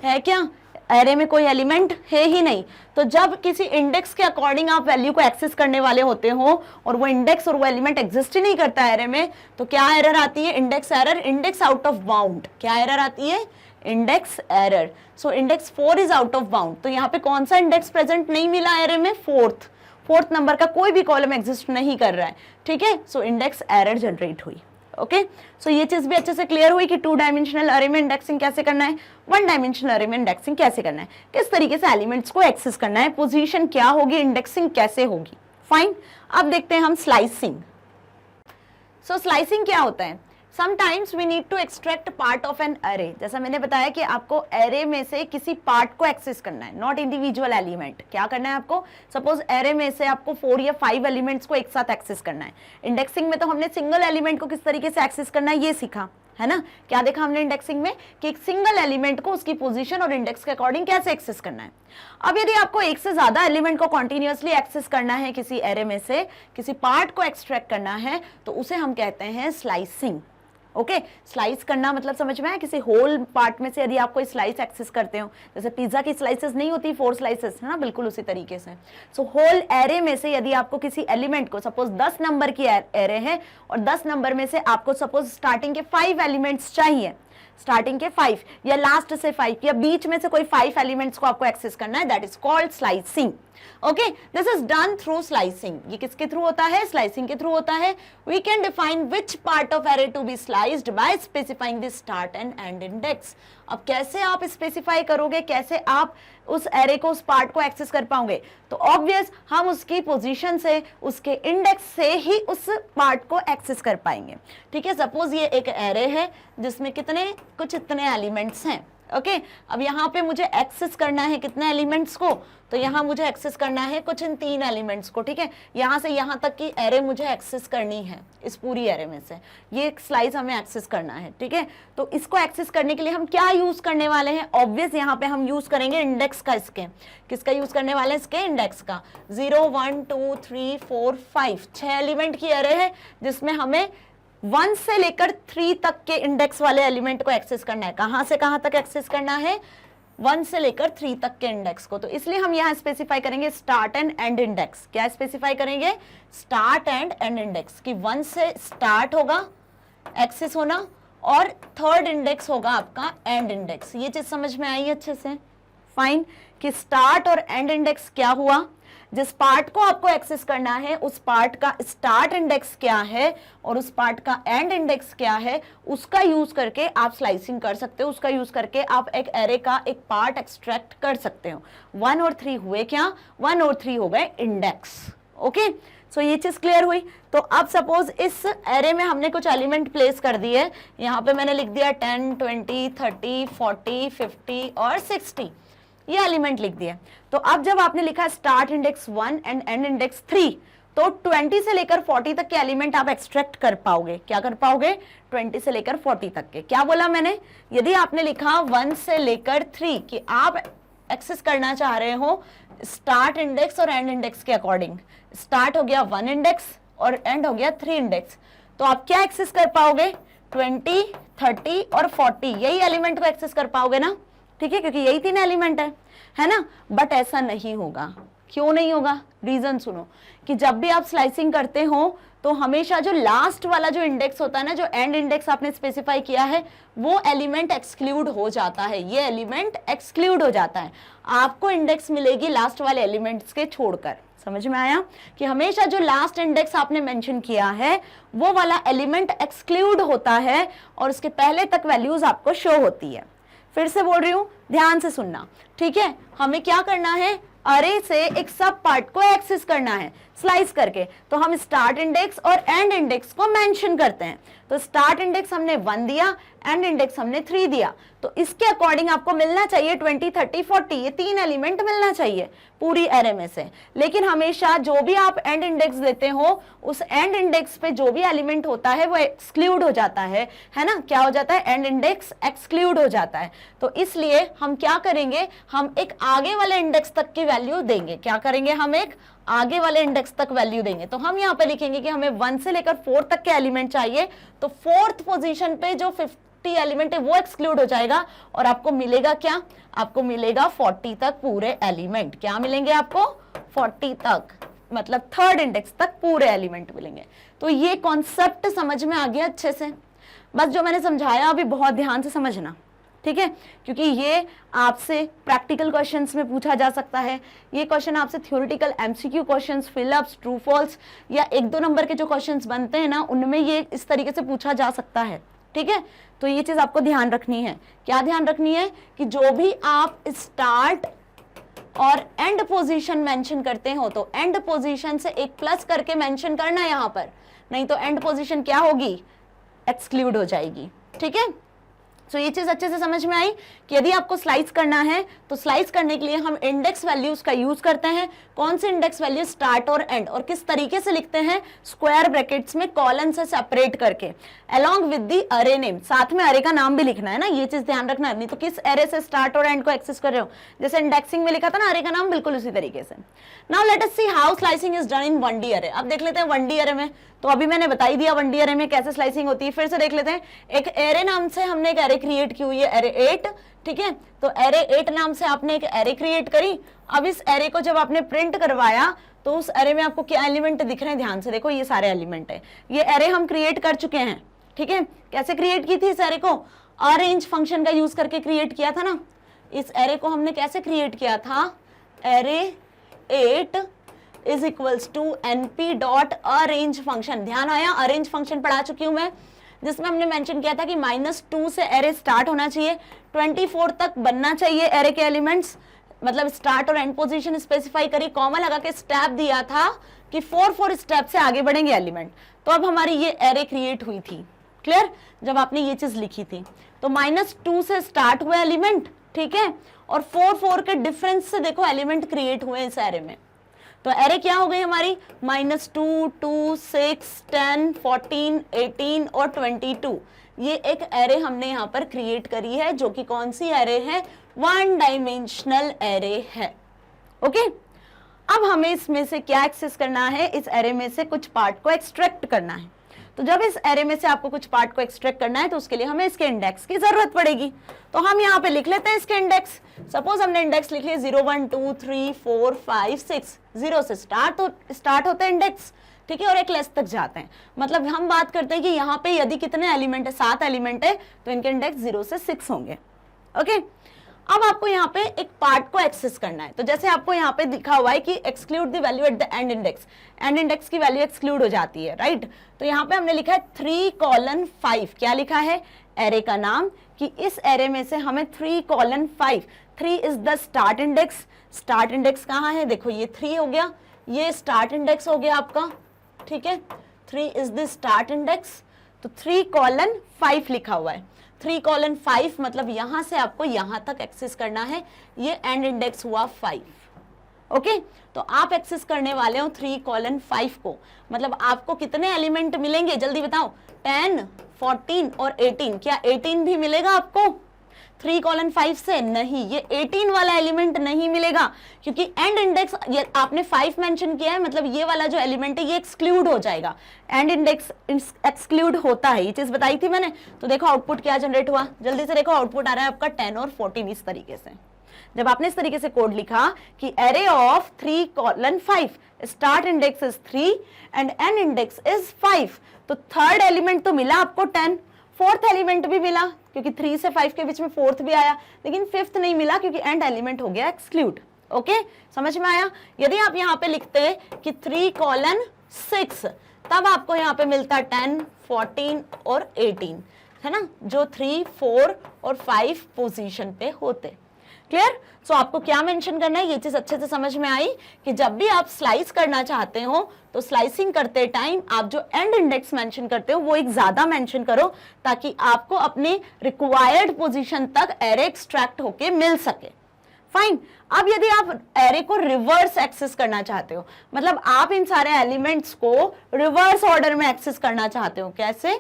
है क्या? एरे में कोई एलिमेंट है ही नहीं। तो जब किसी इंडेक्स के अकॉर्डिंग आप वैल्यू को एक्सेस करने वाले होते हो और वो इंडेक्स और वो एलिमेंट एग्जिस्ट ही नहीं करता एरे में, तो क्या एरर आती है? Index error, index out of bound. क्या एरर आती है? Index error. So index 4 is out of bound. तो यहाँ पे कौन सा इंडेक्स प्रेजेंट नहीं मिला एरे में? 4th नंबर का कोई भी कॉलम एग्जिस्ट नहीं कर रहा है, ठीक है। सो इंडेक्स एरर जनरेट हुई। ओके, सो ये चीज भी अच्छे से क्लियर हुई कि 2 डायमेंशनल अरे में इंडेक्सिंग कैसे करना है, 1 डायमेंशनल अरे में इंडेक्सिंग कैसे करना है, किस तरीके से एलिमेंट्स को एक्सेस करना है, पोजीशन क्या होगी, इंडेक्सिंग कैसे होगी। फाइन, अब देखते हैं हम स्लाइसिंग। सो स्लाइसिंग क्या होता है? Sometimes we need to extract part of an array. जैसा मैंने बताया कि आपको अरे में से किसी पार्ट को एक्सेस करना है, नॉट इंडिविजुअल एलिमेंट। क्या करना है आपको, सपोज अरे में से आपको 4 या 5 एलिमेंट्स को एक साथ एक्सेस करना है। इंडेक्सिंग में तो हमने सिंगल एलिमेंट को किस तरीके से एक्सेस करना है ये सीखा है ना। क्या देखा हमने इंडेक्सिंग में कि एक सिंगल एलिमेंट को उसकी पोजीशन और इंडेक्स के अकॉर्डिंग कैसे एक्सेस करना है। अब यदि आपको एक से ज्यादा एलिमेंट को कॉन्टिन्यूअसली एक्सेस करना है, किसी एरे में से किसी पार्ट को एक्सट्रैक्ट करना है, तो उसे हम कहते हैं स्लाइसिंग। ओके, स्लाइस करना मतलब समझ में आया, किसी होल पार्ट में से यदि आप कोई स्लाइस एक्सेस करते हो, जैसे पिज्जा की स्लाइसेस नहीं होती 4 स्लाइसेस है ना, बिल्कुल उसी तरीके से। सो होल एरे में से यदि आपको किसी एलिमेंट को, सपोज 10 नंबर की एरे है और 10 नंबर में से आपको सपोज स्टार्टिंग के 5 एलिमेंट्स चाहिए, स्टार्टिंग के 5 या लास्ट से 5 या बीच में से कोई 5 एलिमेंट्स को आपको एक्सेस करना है, that is called slicing. Okay, this is done through slicing. ये किसके थ्रू होता है, स्लाइसिंग के थ्रू होता है। We can define which part of array to be sliced by specifying the start and end index. अब कैसे आप स्पेसिफाई करोगे, कैसे आप उस एरे को, उस पार्ट को एक्सेस कर पाओगे, तो ऑब्वियस हम उसकी पोजीशन से, उसके इंडेक्स से ही उस पार्ट को एक्सेस कर पाएंगे। ठीक है, सपोज ये एक एरे है जिसमें कितने, कुछ इतने एलिमेंट्स हैं। ओके, अब यहाँ पे मुझे एक्सेस करना है कितने एलिमेंट्स को, तो यहाँ मुझे एक्सेस करना है कुछ इन 3 एलिमेंट्स को। ठीक है, यहाँ से यहाँ तक की एरे मुझे एक्सेस करनी है, इस पूरी एरे में से ये एक स्लाइस हमें एक्सेस करना है। ठीक है, तो इसको एक्सेस करने के लिए हम क्या यूज करने वाले हैं, ऑब्वियस यहाँ पे हम यूज करेंगे इंडेक्स का। इसके किसका यूज करने वाले हैं, इसके इंडेक्स का। 0 1 2 3 4 5 6 एलिमेंट की एरे है जिसमें हमें 1 से लेकर 3 तक के इंडेक्स वाले एलिमेंट को एक्सेस करना है। कहां से कहां तक एक्सेस करना है, 1 से लेकर 3 तक के इंडेक्स को। तो इसलिए हम यहां स्पेसिफाई करेंगे स्टार्ट एंड एंड इंडेक्स। क्या स्पेसिफाई करेंगे, स्टार्ट एंड एंड इंडेक्स, कि 1 से स्टार्ट होगा एक्सेस होना और थर्ड इंडेक्स होगा आपका एंड इंडेक्स। ये चीज समझ में आई अच्छे से, फाइन, कि स्टार्ट और एंड इंडेक्स क्या हुआ, जिस पार्ट को आपको एक्सेस करना है उस पार्ट का स्टार्ट इंडेक्स क्या है और उस पार्ट का एंड इंडेक्स क्या है, उसका यूज करके आप स्लाइसिंग कर सकते हो। उसका यूज करके आप एक एरे का एक पार्ट एक्सट्रैक्ट कर सकते हो। 1 और 3 हुए क्या, 1 और 3 हो गए इंडेक्स। ओके, सो ये चीज क्लियर हुई। तो अब सपोज इस एरे में हमने कुछ एलिमेंट प्लेस कर दिए, यहाँ पे मैंने लिख दिया 10 20 30 40 50 और 60, ये एलिमेंट लिख दिया। तो अब जब आपने लिखा start index 1 and end index 3, तो 20 से लेकर 40 तक के एलिमेंट आप एक्सट्रैक्ट कर पाओगे। क्या कर पाओगे, 20 से लेकर 40 तक के। क्या बोला मैंने, यदि आपने लिखा 1 से लेकर 3 कि आप एक्सेस करना चाह रहे हो स्टार्ट इंडेक्स और एंड इंडेक्स के अकॉर्डिंग, स्टार्ट हो गया 1 इंडेक्स और एंड हो गया 3 इंडेक्स, तो आप क्या एक्सेस कर पाओगे, 20 30 और 40 यही एलिमेंट को एक्सेस कर पाओगे ना। ठीक है, क्योंकि यही 3 एलिमेंट है ना। बट ऐसा नहीं होगा। क्यों नहीं होगा, रीजन सुनो, कि जब भी आप स्लाइसिंग करते हो तो हमेशा जो लास्ट वाला जो इंडेक्स होता है ना, जो एंड इंडेक्स आपने स्पेसिफाई किया है, वो एलिमेंट एक्सक्लूड हो जाता है। ये एलिमेंट एक्सक्लूड हो जाता है, आपको इंडेक्स मिलेगी लास्ट वाले एलिमेंट्स के छोड़कर। समझ में आया कि हमेशा जो लास्ट इंडेक्स आपने मेंशन किया है वो वाला एलिमेंट एक्सक्लूड होता है और उसके पहले तक वैल्यूज आपको शो होती है। फिर से बोल रही हूं, ध्यान से सुनना। ठीक है, हमें क्या करना है, अरे से एक सब पार्ट को एक्सेस करना है स्लाइस करके। तो हम स्टार्ट इंडेक्स और एंड इंडेक्स को मेंशन करते हैं। तो स्टार्ट इंडेक्स हमने 1 दिया, एंड इंडेक्स हमने 3 दिया, तो इसके अकॉर्डिंग आपको मिलना चाहिए 20 30 40, ये 3 एलिमेंट मिलना चाहिए पूरी एरे में से। लेकिन हमेशा जो भी आप एंड इंडेक्स देते हो, उस एंड इंडेक्स पे जो भी एलिमेंट होता है वो एक्सक्लूड हो जाता है ना। क्या हो जाता है, एंड इंडेक्स एक्सक्लूड हो जाता है। तो इसलिए हम क्या करेंगे, हम एक आगे वाले इंडेक्स तक की वैल्यू देंगे। क्या करेंगे, हम एक आगे वाले इंडेक्स तक वैल्यू देंगे। तो हम यहाँ पे लिखेंगे कि हमें 1 से लेकर 4 तक के एलिमेंट चाहिए, तो 4th पोजीशन पे जो 50 एलिमेंट है वो एक्सक्लूड हो जाएगा और आपको मिलेगा क्या, आपको मिलेगा 40 तक पूरे एलिमेंट। क्या मिलेंगे आपको, 40 तक, मतलब 3rd इंडेक्स तक पूरे एलिमेंट मिलेंगे। तो ये कॉन्सेप्ट समझ में आ गया अच्छे से। बस जो मैंने समझाया अभी बहुत ध्यान से समझना, ठीक है, क्योंकि ये आपसे प्रैक्टिकल क्वेश्चंस में पूछा जा सकता है। ये क्वेश्चन आपसे theoretical MCQ questions, fill ups, true false या 1-2 नंबर के जो क्वेश्चंस बनते हैं ना, उनमें ये इस तरीके से पूछा जा सकता है। ठीक है, तो ये चीज आपको ध्यान रखनी है। क्या ध्यान रखनी है, कि जो भी आप स्टार्ट और एंड पोजीशन मेंशन करते हो, तो एंड पोजीशन से एक प्लस करके मेंशन करना यहाँ पर, नहीं तो एंड पोजीशन क्या होगी, एक्सक्लूड हो जाएगी। ठीक है, तो ये चीज अच्छे से समझ में आई कि यदि आपको स्लाइस करना है तो स्लाइस करने के लिए हम इंडेक्स वैल्यूज का यूज करते हैं। कौन से इंडेक्स वैल्यू? स्टार्ट और एंड। और किस तरीके से लिखते हैं? स्क्वायर ब्रैकेट्स में कॉलन से सेपरेट करके, अलोंग विद द अरे नेम। साथ में अरे का नाम भी लिखना है ना, ये चीज ध्यान रखना। नहीं तो किस अरे से स्टार्ट और एंड को एक्सेस कर रहे हो, जैसे इंडेक्सिंग में लिखा था ना अरे का नाम, बिल्कुल उसी तरीके से। Now let us see how slicing is done in 1D अरे। अब देख लेते हैं 1D अरे में, तो अभी मैंने बता ही दिया 1D अरे में कैसे स्लाइसिंग होती है। फिर से देख लेते हैं। एक एरे नाम से हमने एक एरे क्रिएट की हुई है, एरे 8। ठीक है, तो एरे 8 नाम से आपने एक एरे क्रिएट करी। अब इस एरे को जब आपने प्रिंट करवाया तो उस एरे में आपको क्या एलिमेंट दिख रहे हैं? ध्यान से देखो, ये सारे एलिमेंट है। ये एरे हम क्रिएट कर चुके हैं। ठीक है, कैसे क्रिएट की थी इस एरे को? अरेंज फंक्शन का यूज करके क्रिएट किया था ना। इस एरे को हमने कैसे क्रिएट किया था? Array 8 is equals to np dot arange function. ध्यान आया? अरेंज फंक्शन पढ़ा चुकी हूं मैं, जिसमें हमने मेंशन किया था कि -2 से एरे स्टार्ट होना चाहिए, 24 तक बनना चाहिए एरे के एलिमेंट्स। मतलब स्टार्ट और एंड पोजीशन स्पेसिफाई करी, कॉमा लगा के स्टेप दिया था कि 4 स्टेप से आगे बढ़ेंगे एलिमेंट। तो अब हमारी ये एरे क्रिएट हुई थी। क्लियर? जब आपने ये चीज लिखी थी तो -2 से स्टार्ट हुए एलिमेंट। ठीक है, और 4 के डिफरेंस से देखो एलिमेंट क्रिएट हुए इस एरे में। तो एरे क्या हो गई हमारी? -2, 2, 6, 10, 14, 18 और 22। ये एक एरे हमने यहाँ पर क्रिएट करी है, जो कि कौन सी एरे है? 1 डायमेंशनल एरे है। ओके, अब हमें इसमें से क्या एक्सेस करना है? इस एरे में से कुछ पार्ट को एक्सट्रैक्ट करना है। तो जब इस एरे में से आपको कुछ पार्ट को एक्सट्रैक्ट करना है तो उसके लिए हमें इसके इंडेक्स की जरूरत पड़ेगी। तो हम यहाँ पे लिख लेते हैं इसके इंडेक्स। सपोज हमने इंडेक्स लिख लिए 0, 1, 2, 3, 4, 5, 6। 0 से स्टार्ट होते हैं इंडेक्स। ठीक है, और एक लेस तक जाते हैं। मतलब हम बात करते हैं कि यहाँ पे यदि कितने एलिमेंट है? 7 एलिमेंट है, तो इनके इंडेक्स 0 से 6 होंगे। ओके, अब आपको यहाँ पे एक पार्ट को एक्सेस करना है। तो जैसे आपको यहाँ पे दिखा हुआ है कि exclude the value at the end index, and index की वैल्यू एक्सक्लूड हो जाती है, राइट? तो यहाँ पे हमने लिखा है 3:5। क्या लिखा है? एरे का नाम, कि इस एरे में से हमें 3:5। 3 is the start index. Start index कहाँ है? देखो ये 3 हो गया, ये स्टार्ट इंडेक्स हो गया आपका। ठीक है, 3 इज द स्टार्ट इंडेक्स। तो 3:5 लिखा हुआ है। 3:5 मतलब यहां से आपको यहां तक एक्सेस करना है। ये एंड इंडेक्स हुआ 5। ओके, तो आप एक्सेस करने वाले हो 3:5 को। मतलब आपको कितने एलिमेंट मिलेंगे? जल्दी बताओ। 10, 14 और 18। क्या 18 भी मिलेगा आपको 3:5 से? नहीं, ये 18 वाला एलिमेंट नहीं मिलेगा, क्योंकि एंड इंडेक्स आपने 5 मेंशन किया है, मतलब ये वाला जो एलिमेंट है ये एक्सक्लूड हो जाएगा। एंड इंडेक्स एक्सक्लूड होता है, ये चीज बताई थी मैंने। तो देखो आउटपुट क्या जनरेट हुआ, जल्दी से देखो। आउटपुट आ रहा है आपका 10 और 14 इस तरीके से। जब आपने इस तरीके से कोड लिखा कि array of 3:5 start index is 3 and end index is 5, तो थर्ड एलिमेंट तो मिला आपको 10, फोर्थ एलिमेंट भी मिला क्योंकि 3 से 5 के बीच में फोर्थ भी आया, लेकिन फिफ्थ नहीं मिला क्योंकि एंड एलिमेंट हो गया एक्सक्लूड। ओके, समझ में आया? यदि आप यहाँ पे लिखते कि 3:6, तब आपको यहाँ पे मिलता 10, 14 और 18, है ना, जो 3, 4 और 5 पोजीशन पे होते। क्लियर? सो आपको क्या मेंशन करना है, ये चीज अच्छे से समझ में आई कि जब भी आप स्लाइस करना चाहते हो तो स्लाइसिंग करते टाइम आप जो एंड इंडेक्स मेंशन करते हो वो एक ज्यादा मेंशन करो, ताकि आपको अपने रिक्वायर्ड पोजीशन तक एरे एक्सट्रैक्ट होके मिल सके। फाइन। अब यदि आप एरे को रिवर्स एक्सेस करना चाहते हो, मतलब आप इन सारे एलिमेंट्स को रिवर्स ऑर्डर में एक्सेस करना चाहते हो, कैसे?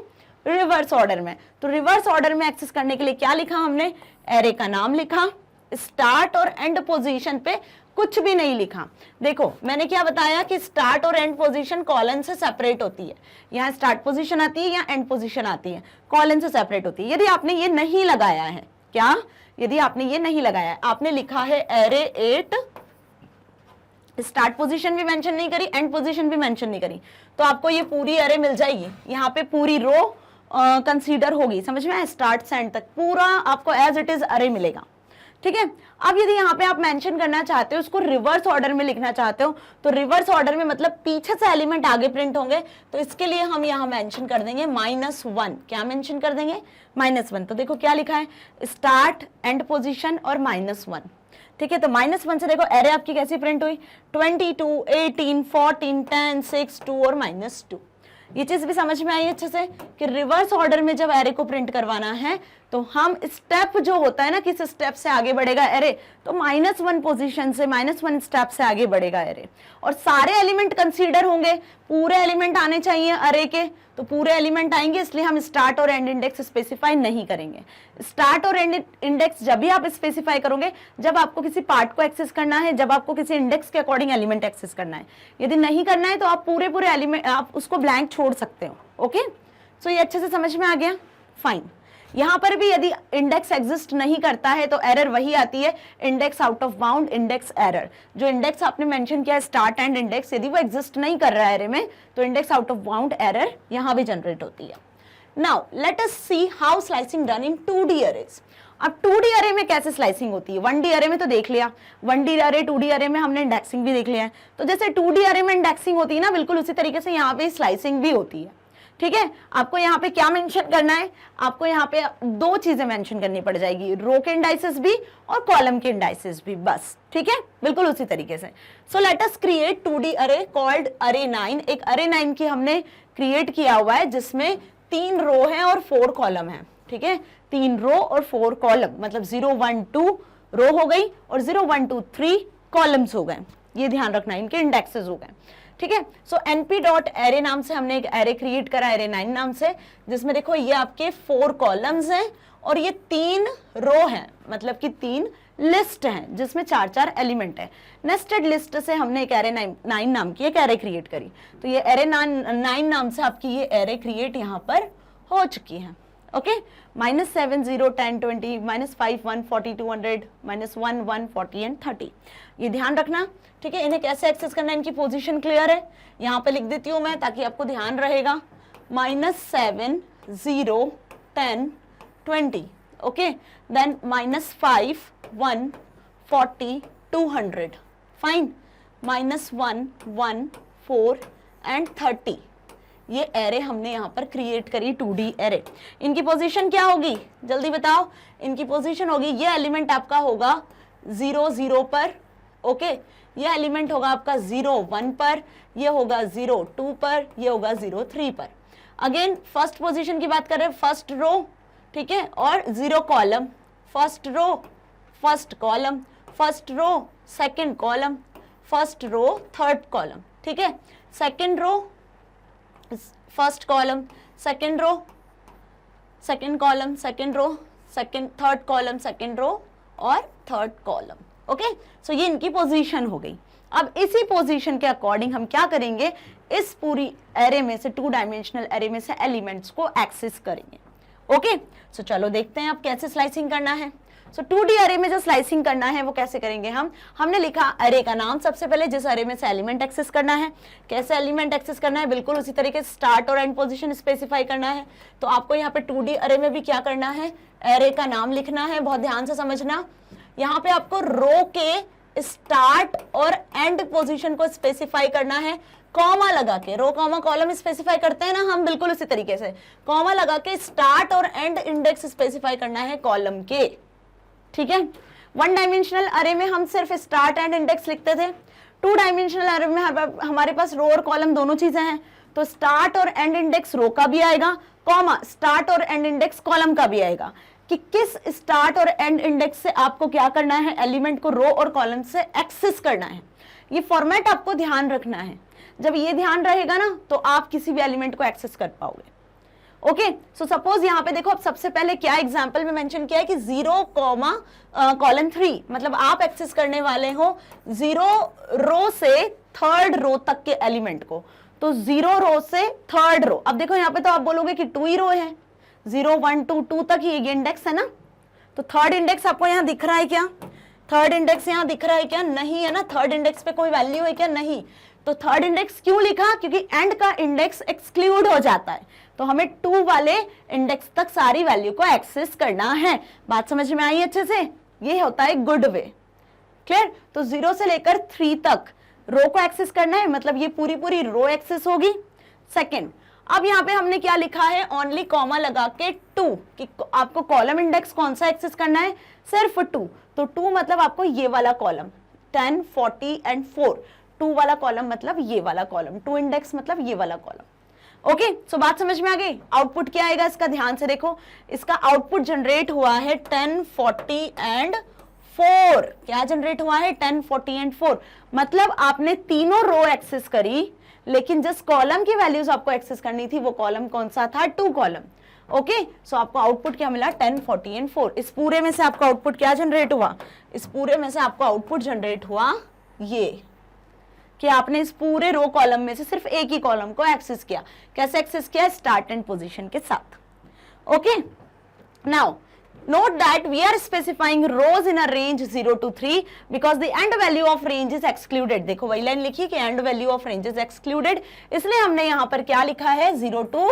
रिवर्स ऑर्डर में। तो रिवर्स ऑर्डर में एक्सेस करने के लिए क्या लिखा हमने? एरे का नाम लिखा, स्टार्ट और एंड पोजीशन पे कुछ भी नहीं लिखा। देखो मैंने क्या बताया कि स्टार्ट और एंड पोजीशन कॉलन से सेपरेट होती है। यहाँ स्टार्ट पोजीशन आती है या एंड पोजीशन आती है, कॉलन से सेपरेट होती है। यदि आपने ये नहीं लगाया है, क्या? यदि आपने ये नहीं लगाया है, आपने लिखा है एरे 8, स्टार्ट पोजीशन भी मेंशन नहीं करी, एंड पोजीशन भी मेंशन नहीं करी, तो आपको ये पूरी एरे मिल जाएगी। यहाँ पे पूरी रो कंसीडर होगी, समझ में? स्टार्ट से एंड तक पूरा आपको एज इट इज एरे मिलेगा। ठीक है। अब यदि यहाँ पे आप मेंशन करना चाहते हो, उसको रिवर्स ऑर्डर में लिखना चाहते हो, तो रिवर्स ऑर्डर में मतलब पीछे से एलिमेंट आगे प्रिंट होंगे, तो इसके लिए हम यहाँ मेंशन कर देंगे -1। क्या मेंशन कर देंगे? -1। तो देखो क्या लिखा है, स्टार्ट एंड पोजीशन और -1। ठीक है, तो -1 से देखो एरे आपकी कैसी प्रिंट हुई, 22, 18, 14, 10, 6, 2 और -2। ये चीज भी समझ में आई अच्छे से कि रिवर्स ऑर्डर में जब एरे को प्रिंट करवाना है तो हम स्टेप जो होता है ना, किस स्टेप से आगे बढ़ेगा एरे, तो -1 पोजीशन से -1 स्टेप से आगे बढ़ेगा एरे। और सारे एलिमेंट कंसीडर होंगे, पूरे एलिमेंट आने चाहिए अरे के, तो पूरे एलिमेंट आएंगे, इसलिए हम स्टार्ट और एंड इंडेक्स स्पेसिफाई नहीं करेंगे। स्टार्ट और एंड इंडेक्स जब भी आप स्पेसिफाई करोगे जब आपको किसी पार्ट को एक्सेस करना है, जब आपको किसी इंडेक्स के अकॉर्डिंग एलिमेंट एक्सेस करना है। यदि नहीं करना है तो आप पूरे एलिमेंट आप उसको ब्लैंक छोड़ सकते हो। ओके, सो ये अच्छे से समझ में आ गया, फाइन। यहां पर भी यदि इंडेक्स एग्जिस्ट नहीं करता है तो एरर वही आती है, index out of bound, index error. जो इंडेक्स आपने मेंशन किया है स्टार्ट एंड इंडेक्स, यदि वो एग्जिस्ट नहीं कर रहा है एरे में तो index out of bound error यहां भी जनरेट होती है। Now let us see how slicing done in 2D arrays. अब 2D अरे में कैसे स्लाइसिंग होती है, 1D अरे में तो देख लिया, 1D अरे 2D अरे में हमने इंडेक्सिंग भी देख लिया है। तो जैसे 2D अरे में इंडेक्सिंग होती है ना, बिल्कुल उसी तरीके से यहाँ पे स्लाइसिंग भी होती है। ठीक है, आपको यहाँ पे क्या मेंशन करना है, आपको यहाँ पे दो चीजें मेंशन करनी पड़ जाएगी, रो के इंडाइसेस भी और कॉलम के इंडाइसेस भी, बस। ठीक है, बिल्कुल उसी तरीके से। So let us create 2D अरे कॉल्ड अरे 9। एक अरे 9 की हमने क्रिएट किया हुआ है जिसमें 3 रो है और 4 कॉलम है। ठीक है, 3 रो और 4 कॉलम, मतलब 0 1 2 रो हो गई और 0 1 2 3 कॉलम्स हो गए। ये ध्यान रखना, इनके इंडेक्सेस हो गए। ठीक है, सो np.array नाम से हमने एक एरे क्रिएट करा, एरे 9 नाम से, जिसमें देखो ये आपके 4 कॉलम्स हैं और ये 3 रो हैं, मतलब कि 3 लिस्ट हैं जिसमें 4 एलिमेंट है। नेस्टेड लिस्ट से हमने एक एरे 9 नाम की एक एरे क्रिएट करी। तो ये एरे 9 नाम से आपकी ये एरे क्रिएट यहाँ पर हो चुकी है। Okay, -7 0 10 20 -5 1 40 200 -1 1 40 and 30। ये ध्यान रखना। ठीक है, इन्हें कैसे एक्सेस करना है, इनकी पोजीशन क्लियर है, यहाँ पे लिख देती हूँ मैं ताकि आपको ध्यान रहेगा। -7 0 10 20, ओके, देन -5 1 40 200, फाइन, -1 1 4 एंड 30। ये एरे हमने यहाँ पर क्रिएट करी 2D एरे। इनकी पोजीशन क्या होगी जल्दी बताओ, इनकी पोजीशन होगी, ये एलिमेंट आपका होगा 0 0 पर, ओके, ये एलिमेंट होगा आपका 0 1 पर, ये होगा 0 2 पर, ये होगा 0 3 पर। अगेन फर्स्ट पोजीशन की बात कर रहे हैं, फर्स्ट रो, ठीक है, और 0 column, first row first column, first row second column, first row third column. ठीक है, second row first column, second row second column, second row second, third column, second row और थर्ड कॉलम। ओके, सो ये इनकी position हो गई। अब इसी position के अकॉर्डिंग हम क्या करेंगे, इस पूरी एरे में से 2 डायमेंशनल एरे में से एलिमेंट्स को एक्सेस करेंगे। ओके, सो चलो देखते हैं अब कैसे स्लाइसिंग करना है। सो 2D अरे में जो स्लाइसिंग करना है वो कैसे करेंगे हमने लिखा अरे का नाम, सबसे पहले जिस अरे में से एलिमेंट एक्सेस करना है, कैसे एलिमेंट एक्सेस करना है, बिल्कुल उसी तरीके से स्टार्ट और एंड पोजीशन स्पेसिफाई करना है। तो आपको यहाँ पे 2D अरे में भी क्या करना है, अरे का नाम लिखना है, बहुत ध्यान से समझना। यहाँ पे आपको रो के स्टार्ट और एंड पोजीशन को स्पेसिफाई करना है, कॉमा लगा के, रो कॉमा कॉलम स्पेसिफाई करते हैं ना हम, बिल्कुल उसी तरीके से कॉमा लगा के स्टार्ट और एंड इंडेक्स स्पेसिफाई करना है कॉलम के। ठीक है, 1 डायमेंशनल अरे में हम सिर्फ स्टार्ट एंड इंडेक्स लिखते थे, 2 डायमेंशनल अरे में हमारे पास रो और कॉलम दोनों चीजें हैं, तो स्टार्ट और एंड इंडेक्स रो का भी आएगा, कॉमा स्टार्ट और एंड इंडेक्स कॉलम का भी आएगा, कि किस स्टार्ट और एंड इंडेक्स से आपको क्या करना है, एलिमेंट को रो और कॉलम से एक्सेस करना है। ये फॉर्मेट आपको ध्यान रखना है, जब ये ध्यान रहेगा ना तो आप किसी भी एलिमेंट को एक्सेस कर पाओगे। ओके, सो सपोज यहाँ पे देखो, अब सबसे पहले क्या एग्जांपल में मेंशन किया है कि 0 कॉलम 3, मतलब आप एक्सेस करने वाले हो 0 रो से 3rd रो तक के एलिमेंट को, तो 0 रो से 3rd रो। अब देखो यहाँ पे तो आप बोलोगे कि 2 ही रो है, 0 1 2 2 तक ही ये इंडेक्स है ना, तो 3rd इंडेक्स आपको यहाँ दिख रहा है क्या, 3rd इंडेक्स यहाँ दिख रहा है क्या, नहीं है ना, 3rd इंडेक्स पे कोई वैल्यू है क्या, नहीं। तो 3rd इंडेक्स क्यों लिखा, क्योंकि एंड का इंडेक्स एक्सक्लूड हो जाता है, तो हमें 2 वाले इंडेक्स तक सारी वैल्यू को एक्सेस करना है। बात समझ में आई अच्छे से, ये होता है गुड वे, क्लियर। तो 0 से लेकर 3 तक रो को एक्सेस करना है, मतलब ये पूरी रो एक्सेस होगी। सेकंड, अब यहाँ पे हमने क्या लिखा है, ओनली कॉमा लगा के 2, कि आपको कॉलम इंडेक्स कौन सा एक्सेस करना है, सिर्फ 2, तो 2 मतलब आपको ये वाला कॉलम 10 40 एंड 4, 2 वाला कॉलम मतलब ये वाला कॉलम, 2 इंडेक्स मतलब ये वाला कॉलम। ओके सो बात समझ में आ गई। आउटपुट क्या आएगा इसका, ध्यान से देखो, इसका आउटपुट जनरेट हुआ है 10, 40 एंड 4। क्या जनरेट हुआ है, 10, 40 एंड 4। मतलब आपने तीनों रो एक्सेस करी, लेकिन जिस कॉलम की वैल्यूज आपको एक्सेस करनी थी वो कॉलम कौन सा था, 2 कॉलम। ओके सो आपको आउटपुट क्या मिला, 10, 40 एंड 4। इस पूरे में से आपका आउटपुट क्या जनरेट हुआ, इस पूरे में से आपका आउटपुट जनरेट हुआ ये कि आपने इस पूरे रो कॉलम में से सिर्फ एक ही कॉलम को एक्सेस किया। कैसे एक्सेस किया, स्टार्ट एंड पोजीशन के साथ। Okay now note that we are specifying rows in a range 0 to 3 because the end value of range is excluded। देखो वही लाइन लिखी कि end value of range is excluded, इसलिए हमने यहां पर क्या लिखा है, 0 to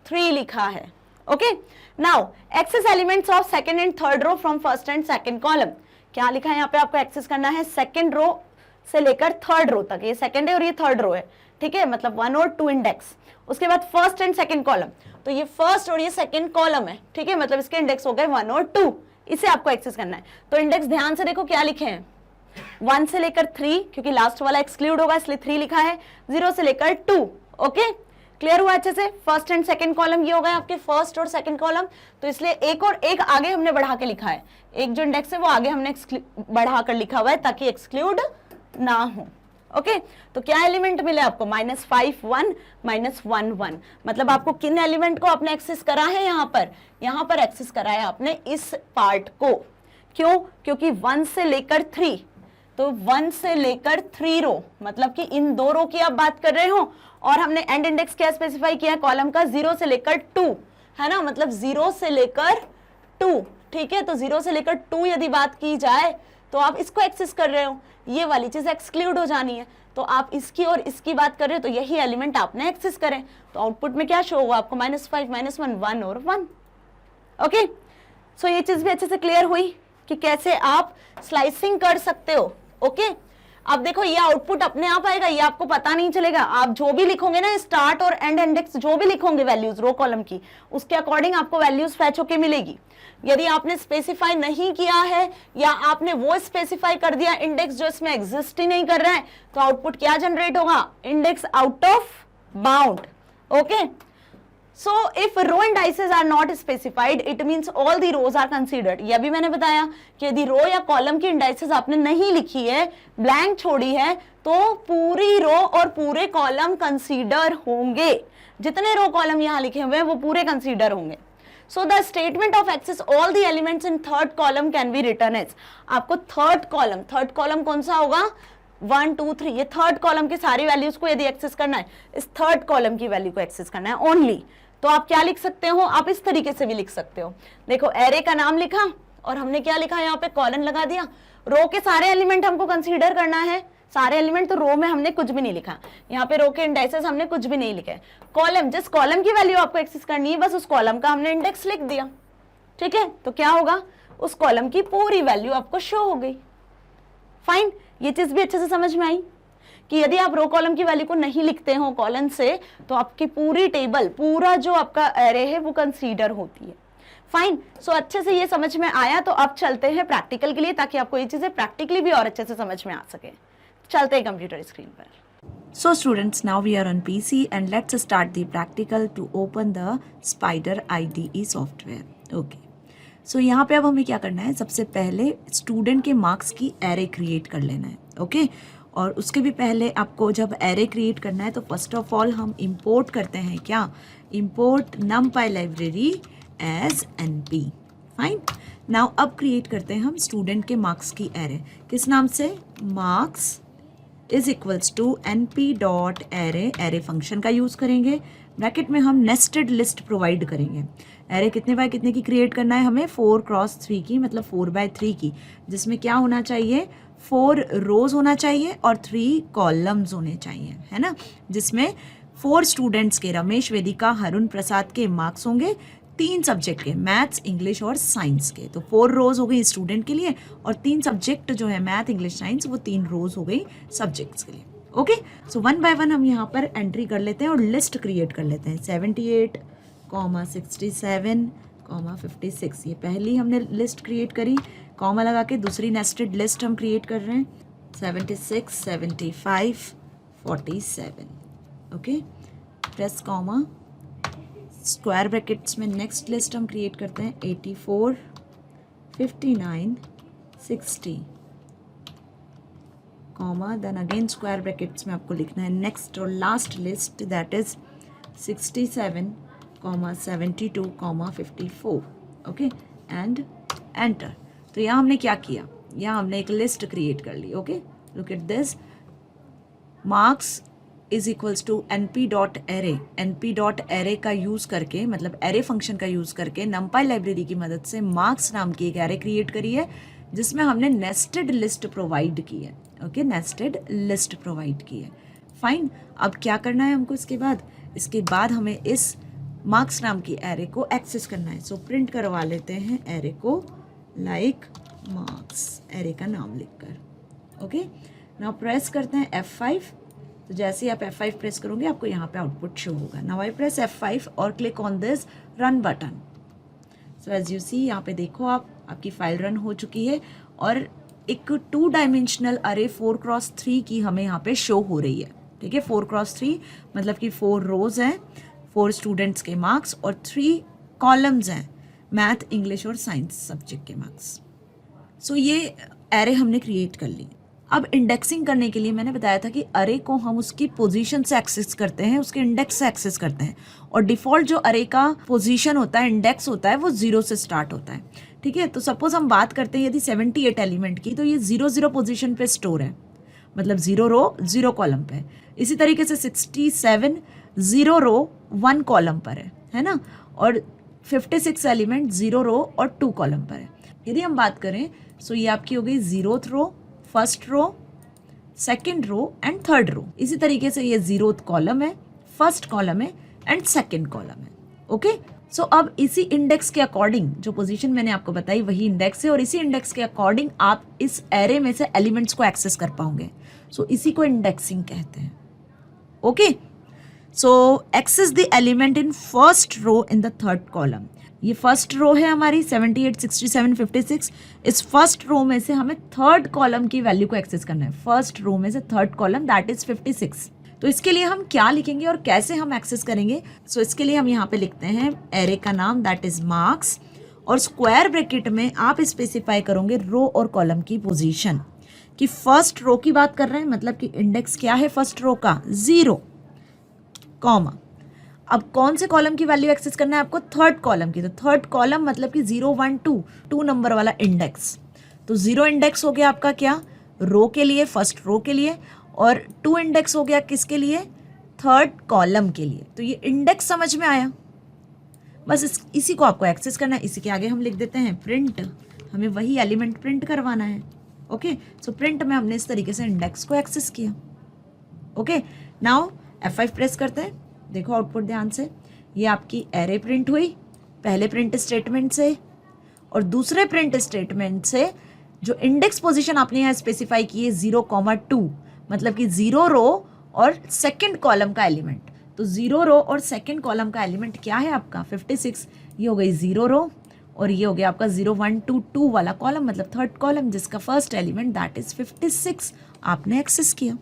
3 लिखा है। Okay now access elements of second and third row from first and second column. क्या लिखा है यहाँ पे, आपको एक्सेस करना है सेकंड रो से लेकर थर्ड रो तक। ये सेकंड है और ये थर्ड रो है, ठीक है, मतलब 1 और 2 इंडेक्स। उसके बाद फर्स्ट एंड सेकंड कॉलम, तो ये फर्स्ट और ये सेकंड कॉलम है, ठीक है, मतलब इसके इंडेक्स हो गए 1 और 2। इसे आपको एक्सेस करना है। तो इंडेक्स ध्यान से देखो क्या लिखे हैं, 1 से लेकर 3, क्योंकि लास्ट वाला एक्सक्लूड होगा इसलिए 3 लिखा है, 0 से लेकर 2। ओके क्लियर हुआ अच्छे से। फर्स्ट एंड सेकंड कॉलम ये हो गए आपके फर्स्ट और सेकंड कॉलम, तो इसलिए एक और एक आगे हमने बढ़ा के लिखा है, एक जो इंडेक्स है वो आगे हमने बढ़ाकर लिखा हुआ है ताकि एक्सक्लूड ना हो। ओके तो क्या एलिमेंट मिले आपको, -5, 1, -1, 1। मतलब आपको किन एलिमेंट को आपने एक्सेस करा है, यहाँ पर एक्सेस करा है आपने इस पार्ट को। क्यों, क्योंकि 1 से लेकर 3, तो 1 से लेकर 3 रो, मतलब कि इन 2 रो की आप बात कर रहे हो, और हमने एंड इंडेक्स क्या स्पेसिफाई किया है कॉलम का, 0 से लेकर 2, है ना, मतलब 0 से लेकर 2, ठीक है। तो 0 से लेकर 2 यदि बात की जाए तो आप इसको एक्सेस कर रहे हो, ये वाली चीज एक्सक्लूड हो जानी है, तो आप इसकी और इसकी बात कर रहे हो, तो यही एलिमेंट आपने एक्सेस करें। तो आउटपुट में क्या शो हुआ आपको, -5, -1, 1 और 1। ओके सो ये चीज भी अच्छे से क्लियर हुई कि कैसे आप स्लाइसिंग कर सकते हो। ओके अब देखो ये आउटपुट अपने आप आएगा, ये आपको पता नहीं चलेगा। आप जो भी लिखोगे ना, स्टार्ट और एंड इंडेक्स जो भी लिखोगे वैल्यूज रो कॉलम की, उसके अकॉर्डिंग आपको वैल्यूज फैच होके मिलेगी। यदि आपने स्पेसिफाई नहीं किया है या आपने वो स्पेसिफाई कर दिया इंडेक्स जो इसमें एग्जिस्ट ही नहीं कर रहा है, तो आउटपुट क्या जनरेट होगा, index out of bound. Okay so if row indices are not specified it means all the rows are considered. यह भी मैंने बताया कि यदि रो या कॉलम की इंडाइसेस आपने नहीं लिखी है, ब्लैंक छोड़ी है, तो पूरी रो और पूरे कॉलम कंसीडर होंगे। जितने रो कॉलम यहां लिखे हुए हैं वो पूरे कंसीडर होंगे। So the statement of access all the elements in third column can be written as, आपको थर्ड कॉलम कौन सा होगा, 1, 2, 3, ये थर्ड कॉलम की सारी वैल्यूज को यदि एक्सेस करना है, इस थर्ड कॉलम की वैल्यू को एक्सेस करना है ओनली, तो आप क्या लिख सकते हो, आप इस तरीके से भी लिख सकते हो। देखो एरे का नाम लिखा और हमने क्या लिखा, यहाँ पे कॉलन लगा दिया। रो के सारे एलिमेंट हमको कंसीडर करना है, सारे एलिमेंट, तो रो में हमने कुछ भी नहीं लिखा, यहाँ पे रो के इंडेक्सेस हमने कुछ भी नहीं लिखे। कॉलम, जिस कॉलम की वैल्यू आपको एक्सेस करनी है बस उस कॉलम का हमने इंडेक्स लिख दिया, ठीक है, तो क्या होगा, उस कॉलम की पूरी वैल्यू आपको शो हो गई। फाइन, ये चीज भी अच्छे से समझ में आई कि यदि आप रो कॉलम की वैल्यू को नहीं लिखते हो कॉलन से, तो आपकी पूरी टेबल, पूरा जो आपका एरे है वो कंसीडर होती है। फाइन, सो अच्छे से ये समझ में आया, तो अब चलते हैं प्रैक्टिकल के लिए, ताकि आपको ये चीजें प्रैक्टिकली भी और अच्छे से समझ में आ सके। चलते हैं कंप्यूटर स्क्रीन पर। So students, now we are on PC and let's start the practical to open the Spider IDE software. Okay. So यहाँ पे अब हमें क्या करना है, सबसे पहले स्टूडेंट के मार्क्स की एरे क्रिएट कर लेना है। ओके और उसके भी पहले आपको जब एरे क्रिएट करना है तो फर्स्ट ऑफ ऑल हम इंपोर्ट करते हैं, क्या, import numpy library as np। Fine, now अब क्रिएट करते हैं हम स्टूडेंट के मार्क्स की एरे, किस नाम से, marks is equals to np.array, array function का यूज़ करेंगे, ब्रैकेट में हम नेस्टेड लिस्ट प्रोवाइड करेंगे। एरे कितने बाय कितने की क्रिएट करना है हमें, 4x3 की, मतलब 4x3 की, जिसमें क्या होना चाहिए, 4 रोज होना चाहिए और 3 कॉलम्स होने चाहिए, है ना, जिसमें 4 स्टूडेंट्स के, रमेश, वेदिका, हरुण प्रसाद के मार्क्स होंगे 3 सब्जेक्ट के, मैथ्स, इंग्लिश और साइंस के। तो 4 रोज हो गई स्टूडेंट के लिए और 3 सब्जेक्ट जो है मैथ, इंग्लिश, साइंस, वो 3 रोज हो गई सब्जेक्ट्स के लिए। ओके सो 1 बाय 1 हम यहाँ पर एंट्री कर लेते हैं और लिस्ट क्रिएट कर लेते हैं। 78, 67, 56, ये पहली हमने लिस्ट क्रिएट करी, कॉमा लगा के दूसरी नेस्टेड लिस्ट हम क्रिएट कर रहे हैं, 76, 75, 47। Okay press comma square brackets में नेक्स्ट लिस्ट हम क्रिएट करते हैं 84, 59, 60, comma, then again square brackets में आपको लिखना है नेक्स्ट और last list, that is 67, 72, 54. Okay, and enter. तो यहाँ हमने क्या किया, यहाँ हमने एक लिस्ट क्रिएट कर ली. Okay, look at this. Marks is equals to np.array. np.array का यूज़ करके, मतलब array फंक्शन का यूज़ करके numpy लाइब्रेरी की मदद से मार्क्स नाम की एक array क्रिएट करी है जिसमें हमने नेस्टेड लिस्ट प्रोवाइड की है. ओके, नेस्टेड लिस्ट प्रोवाइड की है. फाइन. अब क्या करना है हमको इसके बाद हमें इस मार्क्स नाम की एरे को एक्सेस करना है. सो प्रिंट करवा लेते हैं एरे को लाइक मार्क्स, एरे का नाम लिखकर. ओके, नाउ प्रेस करते हैं F5. तो जैसे ही आप F5 प्रेस करोगे आपको यहाँ पे आउटपुट शो होगा. नाउ आई प्रेस F5 और click on this run button. So as you see, यहाँ पे देखो आपकी फाइल रन हो चुकी है और एक 2 डायमेंशनल अरे 4x3 की हमें यहाँ पे शो हो रही है. ठीक है, 4x3 मतलब कि 4 रोज हैं, 4 स्टूडेंट्स के मार्क्स और 3 कॉलम्स हैं, मैथ, इंग्लिश और साइंस सब्जेक्ट के मार्क्स. सो ये एरे हमने क्रिएट कर ली. अब इंडेक्सिंग करने के लिए मैंने बताया था कि अरे को हम उसकी पोजीशन से एक्सेस करते हैं, उसके इंडेक्स से एक्सेस करते हैं. और डिफ़ॉल्ट जो अरे का पोजीशन होता है, इंडेक्स होता है, वो 0 से स्टार्ट होता है. ठीक है, तो सपोज हम बात करते हैं यदि 78 एलिमेंट की, तो ये 0 पोजीशन पे स्टोर है, मतलब 0 रो 0 कॉलम पे. इसी तरीके से 67 0 रो 1 कॉलम पर है ना. और 56 एलिमेंट 0 रो और 2 कॉलम पर है. यदि हम बात करें सो ये आपकी हो गई 0th row, first row, second row and third row. इसी तरीके से ये 0th कॉलम है, फर्स्ट कॉलम है एंड सेकेंड कॉलम है. ओके, सो अब इसी इंडेक्स के अकॉर्डिंग जो पोजीशन मैंने आपको बताई वही इंडेक्स है और इसी इंडेक्स के अकॉर्डिंग आप इस एरे में से एलिमेंट्स को एक्सेस कर पाओगे. सो इसी को इंडेक्सिंग कहते हैं. Okay, so access the element in first row in the third column. ये फर्स्ट रो है हमारी 78, 67, 56. इस फर्स्ट रो में से हमें थर्ड कॉलम की वैल्यू को एक्सेस करना है. फर्स्ट रो में से थर्ड कॉलम दैट इज 56. तो इसके लिए हम क्या लिखेंगे और कैसे हम एक्सेस करेंगे? सो इसके लिए हम यहाँ पे लिखते हैं एरे का नाम दैट इज मार्क्स और स्क्वायर ब्रैकेट में आप स्पेसिफाई करोगे रो और कॉलम की पोजीशन. कि फर्स्ट रो की बात कर रहे हैं, मतलब कि इंडेक्स क्या है फर्स्ट रो का, 0, कॉमा. अब कौन से कॉलम की वैल्यू एक्सेस करना है आपको? थर्ड कॉलम की. तो थर्ड कॉलम मतलब कि 0, 1, 2 नंबर वाला इंडेक्स. तो 0 इंडेक्स हो गया आपका क्या, रो के लिए, फर्स्ट रो के लिए, और 2 इंडेक्स हो गया किसके लिए, थर्ड कॉलम के लिए. तो ये इंडेक्स समझ में आया. बस इसी को आपको एक्सेस करना है. इसी के आगे हम लिख देते हैं प्रिंट. हमें वही एलिमेंट प्रिंट करवाना है. ओके, सो प्रिंट में हमने इस तरीके से इंडेक्स को एक्सेस किया. ओके, नाउ F5 प्रेस करते हैं. देखो आउटपुट ध्यान से, ये आपकी एरे प्रिंट हुई पहले प्रिंट स्टेटमेंट से, और दूसरे प्रिंट स्टेटमेंट से जो इंडेक्स पोजीशन आपने यहाँ स्पेसिफाई की है 0,2, मतलब कि 0 रो और सेकंड कॉलम का एलिमेंट. तो 0 रो और सेकंड कॉलम का एलिमेंट क्या है आपका 56. ये हो गई 0 रो और ये हो गया आपका 0, 1, 2, 2 वाला कॉलम, मतलब थर्ड कॉलम जिसका फर्स्ट एलिमेंट दैट इज 56 आपने एक्सेस किया.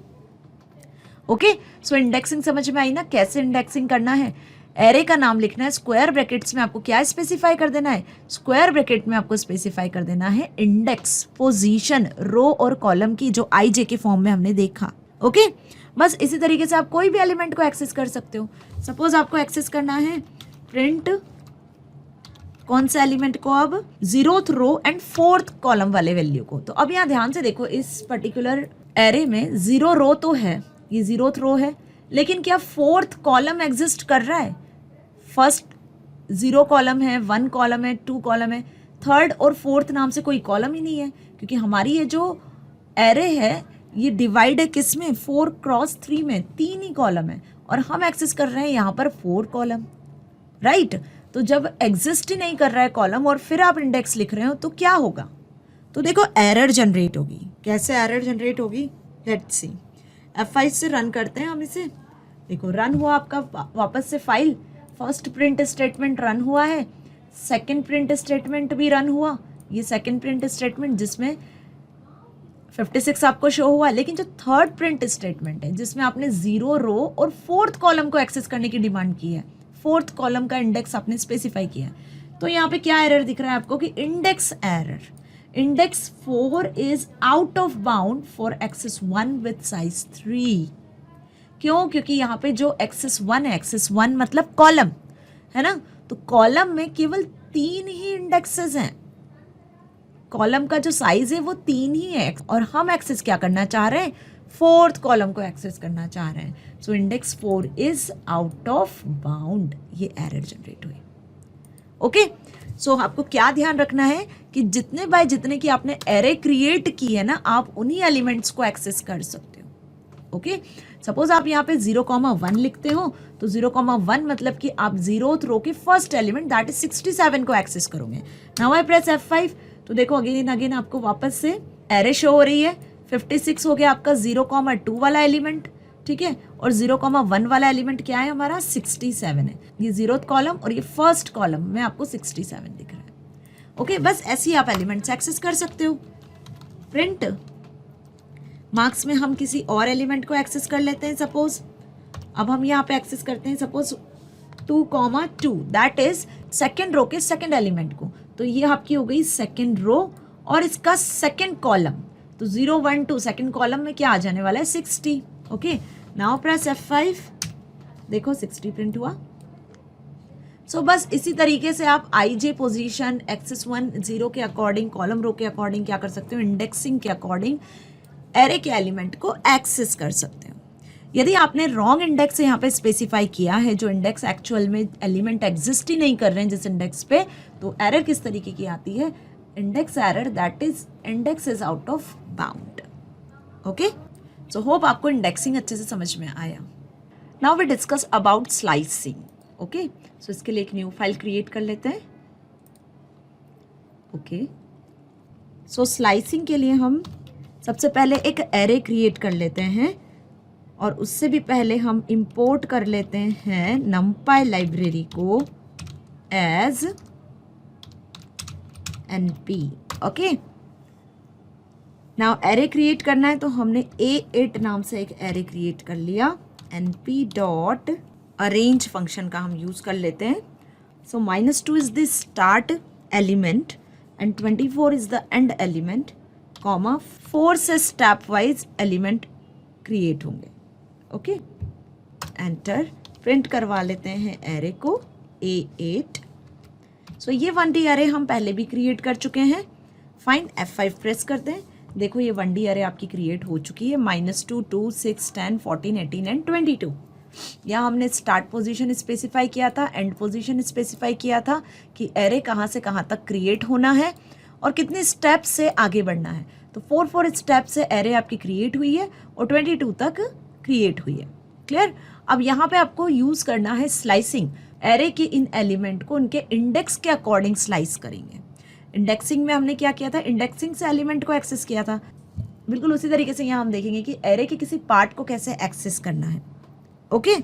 ओके, सो इंडेक्सिंग समझ में आई ना, कैसे इंडेक्सिंग करना है. एरे का नाम लिखना है, स्क्वायर ब्रैकेट्स में आपको क्या स्पेसिफाई कर देना है, स्क्वायर ब्रैकेट में आपको स्पेसिफाई कर देना है इंडेक्स पोजीशन रो और कॉलम की, जो IJ के फॉर्म में हमने देखा. ओके, बस इसी तरीके से आप कोई भी एलिमेंट को एक्सेस कर सकते हो. सपोज आपको एक्सेस करना है प्रिंट कौन सा एलिमेंट को, अब 0th row and 4th column वाले वैल्यू को. तो अब यहाँ ध्यान से देखो, इस पर्टिकुलर एरे में 0 रो तो है, ये 0th रो है, लेकिन क्या 4th कॉलम एग्जिस्ट कर रहा है? फर्स्ट 0 कॉलम है, 1 कॉलम है, 2 कॉलम है, थर्ड और फोर्थ नाम से कोई कॉलम ही नहीं है, क्योंकि हमारी ये जो एरे है ये डिवाइड है किस में, 4x3 में, 3 ही कॉलम है और हम एक्सेस कर रहे हैं यहाँ पर 4 कॉलम. राइट, तो जब एग्जिस्ट ही नहीं कर रहा है कॉलम और फिर आप इंडेक्स लिख रहे हो तो क्या होगा? तो देखो एरर जनरेट होगी. कैसे एरर जनरेट होगी, लेट्स सी. F5 से रन करते हैं हम इसे. देखो रन हुआ आपका वापस से file. First print statement run हुआ है, सेकंड प्रिंट स्टेटमेंट भी रन हुआ. ये सेकंड प्रिंट स्टेटमेंट जिसमें 56 आपको शो हुआ, लेकिन जो थर्ड प्रिंट स्टेटमेंट है जिसमें आपने 0 रो और 4th कॉलम को एक्सेस करने की डिमांड की है, फोर्थ कॉलम का इंडेक्स आपने स्पेसिफाई किया है। तो यहाँ पे क्या एरर दिख रहा है आपको कि index error, index 4 is out of bound for access 1 with size 3। क्यों? क्योंकि यहाँ पे जो एक्सेस 1 है, एक्सेस 1 मतलब कॉलम है ना, तो कॉलम में केवल 3 ही इंडेक्सेस हैं। कॉलम का जो साइज है वो 3 ही है और हम एक्सेस क्या करना चाह रहे हैं? फोर्थ कॉलम को एक्सेस करना चाह रहे हैं। So index 4 is out of bound, ये एरर जनरेट हुई। ओके, सो आपको क्या ध्यान रखना है कि जितने बाय जितने की आपने एरे क्रिएट की है ना, आप उन्हीं एलिमेंट्स को एक्सेस कर सकते हो। ओके, सपोज आप यहाँ पे 0,1 लिखते हो तो 0,1 मतलब कि आप 0th रो के फर्स्ट एलिमेंट दैट इज 67 को एक्सेस करोगे। नाउ आई प्रेस F5 तो देखो अगेन अगेन आपको वापस से एरे शो हो रही है। 56 हो गया आपका 0,2 वाला एलिमेंट, ठीक है, और 0,1 वाला एलिमेंट क्या है हमारा? 67 है। ये 0th कॉलम और ये फर्स्ट कॉलम में आपको 67 दिख रहा है। ओके, बस ऐसे ही आप एलिमेंट्स एक्सेस कर सकते हो। प्रिंट मार्क्स में हम किसी और एलिमेंट को एक्सेस कर लेते हैं। सपोज अब हम यहाँ पे एक्सेस करते हैं suppose 2,2 that is second row के सेकेंड एलिमेंट को, तो ये आपकी हो गई सेकेंड रो और इसका सेकेंड कॉलम, तो 0, 1, 2 सेकेंड कॉलम में क्या आ जाने वाला है? 60। ओके, नाउ प्रेस F5, देखो 60 प्रिंट हुआ। सो बस इसी तरीके से आप IJ पोजीशन एक्सेस 1 0 के अकॉर्डिंग, कॉलम रो के अकॉर्डिंग क्या कर सकते हो? इंडेक्सिंग के अकॉर्डिंग एरे के एलिमेंट को एक्सेस कर सकते हो। यदि आपने रॉन्ग इंडेक्स यहाँ पे स्पेसिफाई किया है, जो इंडेक्स एक्चुअल में एलिमेंट एग्जिस्ट ही नहीं कर रहे हैं जिस इंडेक्स पे, तो एरर किस तरीके की आती है? Index error that is index is out of bound. Okay, so hope आपको इंडेक्सिंग अच्छे से समझ में आया। Now we discuss about slicing. Okay, so इसके लिए एक न्यू फाइल क्रिएट कर लेते हैं। ओके, सो स्लाइसिंग के लिए हम सबसे पहले एक एरे क्रिएट कर लेते हैं और उससे भी पहले हम इंपोर्ट कर लेते हैं numpy लाइब्रेरी को as np। Okay, now array create करना है तो हमने A8 नाम से एक एरे क्रिएट कर लिया। np डॉट अरेंज फंक्शन का हम यूज कर लेते हैं। सो -2 is the start element and 24 is the end element, comma 4 से स्टेप वाइज एलिमेंट क्रिएट होंगे। ओके, एंटर, प्रिंट करवा लेते हैं एरे को A8। सो ये 1D एरे हम पहले भी क्रिएट कर चुके हैं। फाइन, F5 प्रेस करते हैं। देखो ये 1D एरे आपकी क्रिएट हो चुकी है। -2, 2, 6, 10, 14, 18 एंड 22। यहाँ हमने स्टार्ट पोजीशन स्पेसिफाई किया था, एंड पोजीशन स्पेसिफाई किया था कि एरे कहाँ से कहाँ तक क्रिएट होना है और कितने स्टेप से आगे बढ़ना है। तो 4 स्टेप से एरे आपकी क्रिएट हुई है और 22 तक क्रिएट हुई है। क्लियर? अब यहाँ पे आपको यूज करना है स्लाइसिंग। एरे के इन एलिमेंट को उनके इंडेक्स के अकॉर्डिंग स्लाइस करेंगे। इंडेक्सिंग में हमने क्या किया था? इंडेक्सिंग से एलिमेंट को एक्सेस किया था। बिल्कुल उसी तरीके से यहाँ हम देखेंगे कि एरे के किसी पार्ट को कैसे एक्सेस करना है। Okay,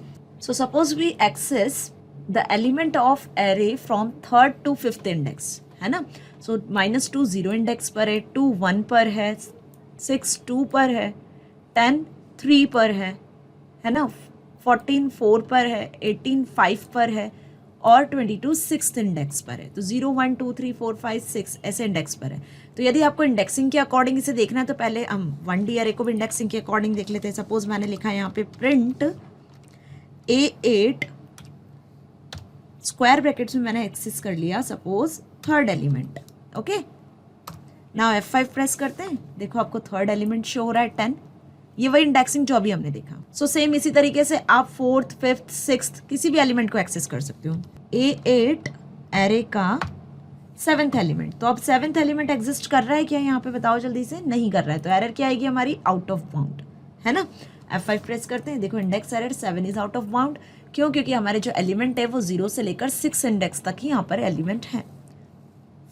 so suppose we access the element of array from 3rd to 5th index, है ना। सो -2 0 इंडेक्स पर है, 2 1 पर है, 6 2 पर है, 10 3 पर है ना, 14 4 पर है, 18 5 पर है और 22 6th इंडेक्स पर है। तो 0 1 2 3 4 5 6 ऐसे इंडेक्स पर है। तो यदि आपको इंडेक्सिंग के अकॉर्डिंग इसे देखना है तो पहले हम 1D एरे को भी इंडेक्सिंग के अकॉर्डिंग देख लेते हैं। सपोज मैंने लिखा है यहाँ पे प्रिंट A8 स्क्वायर ब्रैकेट्स में मैंने एक्सेस कर लिया suppose 3rd element. Okay, now F5 press करते हैं। देखो आपको 3rd एलिमेंट शो हो रहा है 10। ये वही इंडेक्सिंग जो अभी हमने देखा। सो सेम इसी तरीके से आप 4th 5th 6th किसी भी एलिमेंट को एक्सेस कर सकते हो। A8 एरे का 7th एलिमेंट, तो अब 7th एलिमेंट एग्जिस्ट कर रहा है क्या यहाँ पे? बताओ जल्दी से। नहीं कर रहा है, तो एरर क्या आएगी हमारी? आउट ऑफ बाउंड, है ना। F5 प्रेस करते हैं। देखो index error 7 is out of bound. क्यों? क्योंकि हमारे जो एलिमेंट है वो 0 से लेकर 6 इंडेक्स तक ही यहाँ पर एलिमेंट है।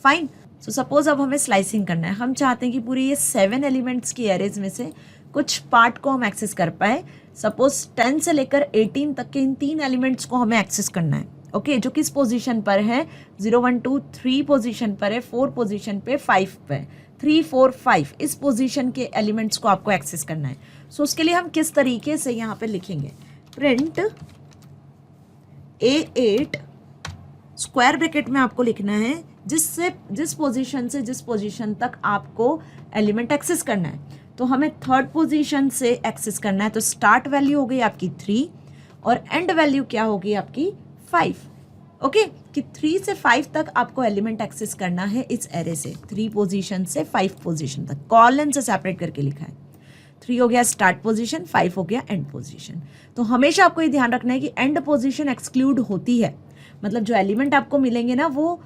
फाइन, सो सपोज अब हमें स्लाइसिंग करना है। हम चाहते हैं कि पूरी ये 7 एलिमेंट्स की एरेज में से कुछ पार्ट को हम एक्सेस कर पाए। सपोज 10 से लेकर 18 तक के इन 3 एलिमेंट्स को हमें एक्सेस करना है। ओके, जो किस पोजीशन पर है? 0 1 2 3 पोजीशन पर है, 4 पोजीशन पे, 5 पे, 3 4 5 इस पोजीशन के एलिमेंट्स को आपको एक्सेस करना है। सो उसके लिए हम किस तरीके से यहाँ पे लिखेंगे? प्रिंट A8 स्क्वायर ब्रैकेट में आपको लिखना है जिस पोजीशन से जिस पोजीशन तक आपको एलिमेंट एक्सेस करना है। तो हमें थर्ड पोजीशन से एक्सेस करना है, तो स्टार्ट वैल्यू हो गई आपकी 3 और एंड वैल्यू क्या होगी आपकी 5। ओके, कि 3 से 5 तक आपको एलिमेंट एक्सेस करना है इस एरे से, 3 पोजीशन से 5 पोजीशन तक, कॉलन से सेपरेट करके लिखा है। 3 हो गया स्टार्ट पोजीशन, 5 हो गया एंड पोजीशन। तो हमेशा आपको ये ध्यान रखना है कि एंड पोजीशन एक्सक्लूड होती है, मतलब जो एलिमेंट आपको मिलेंगे ना वो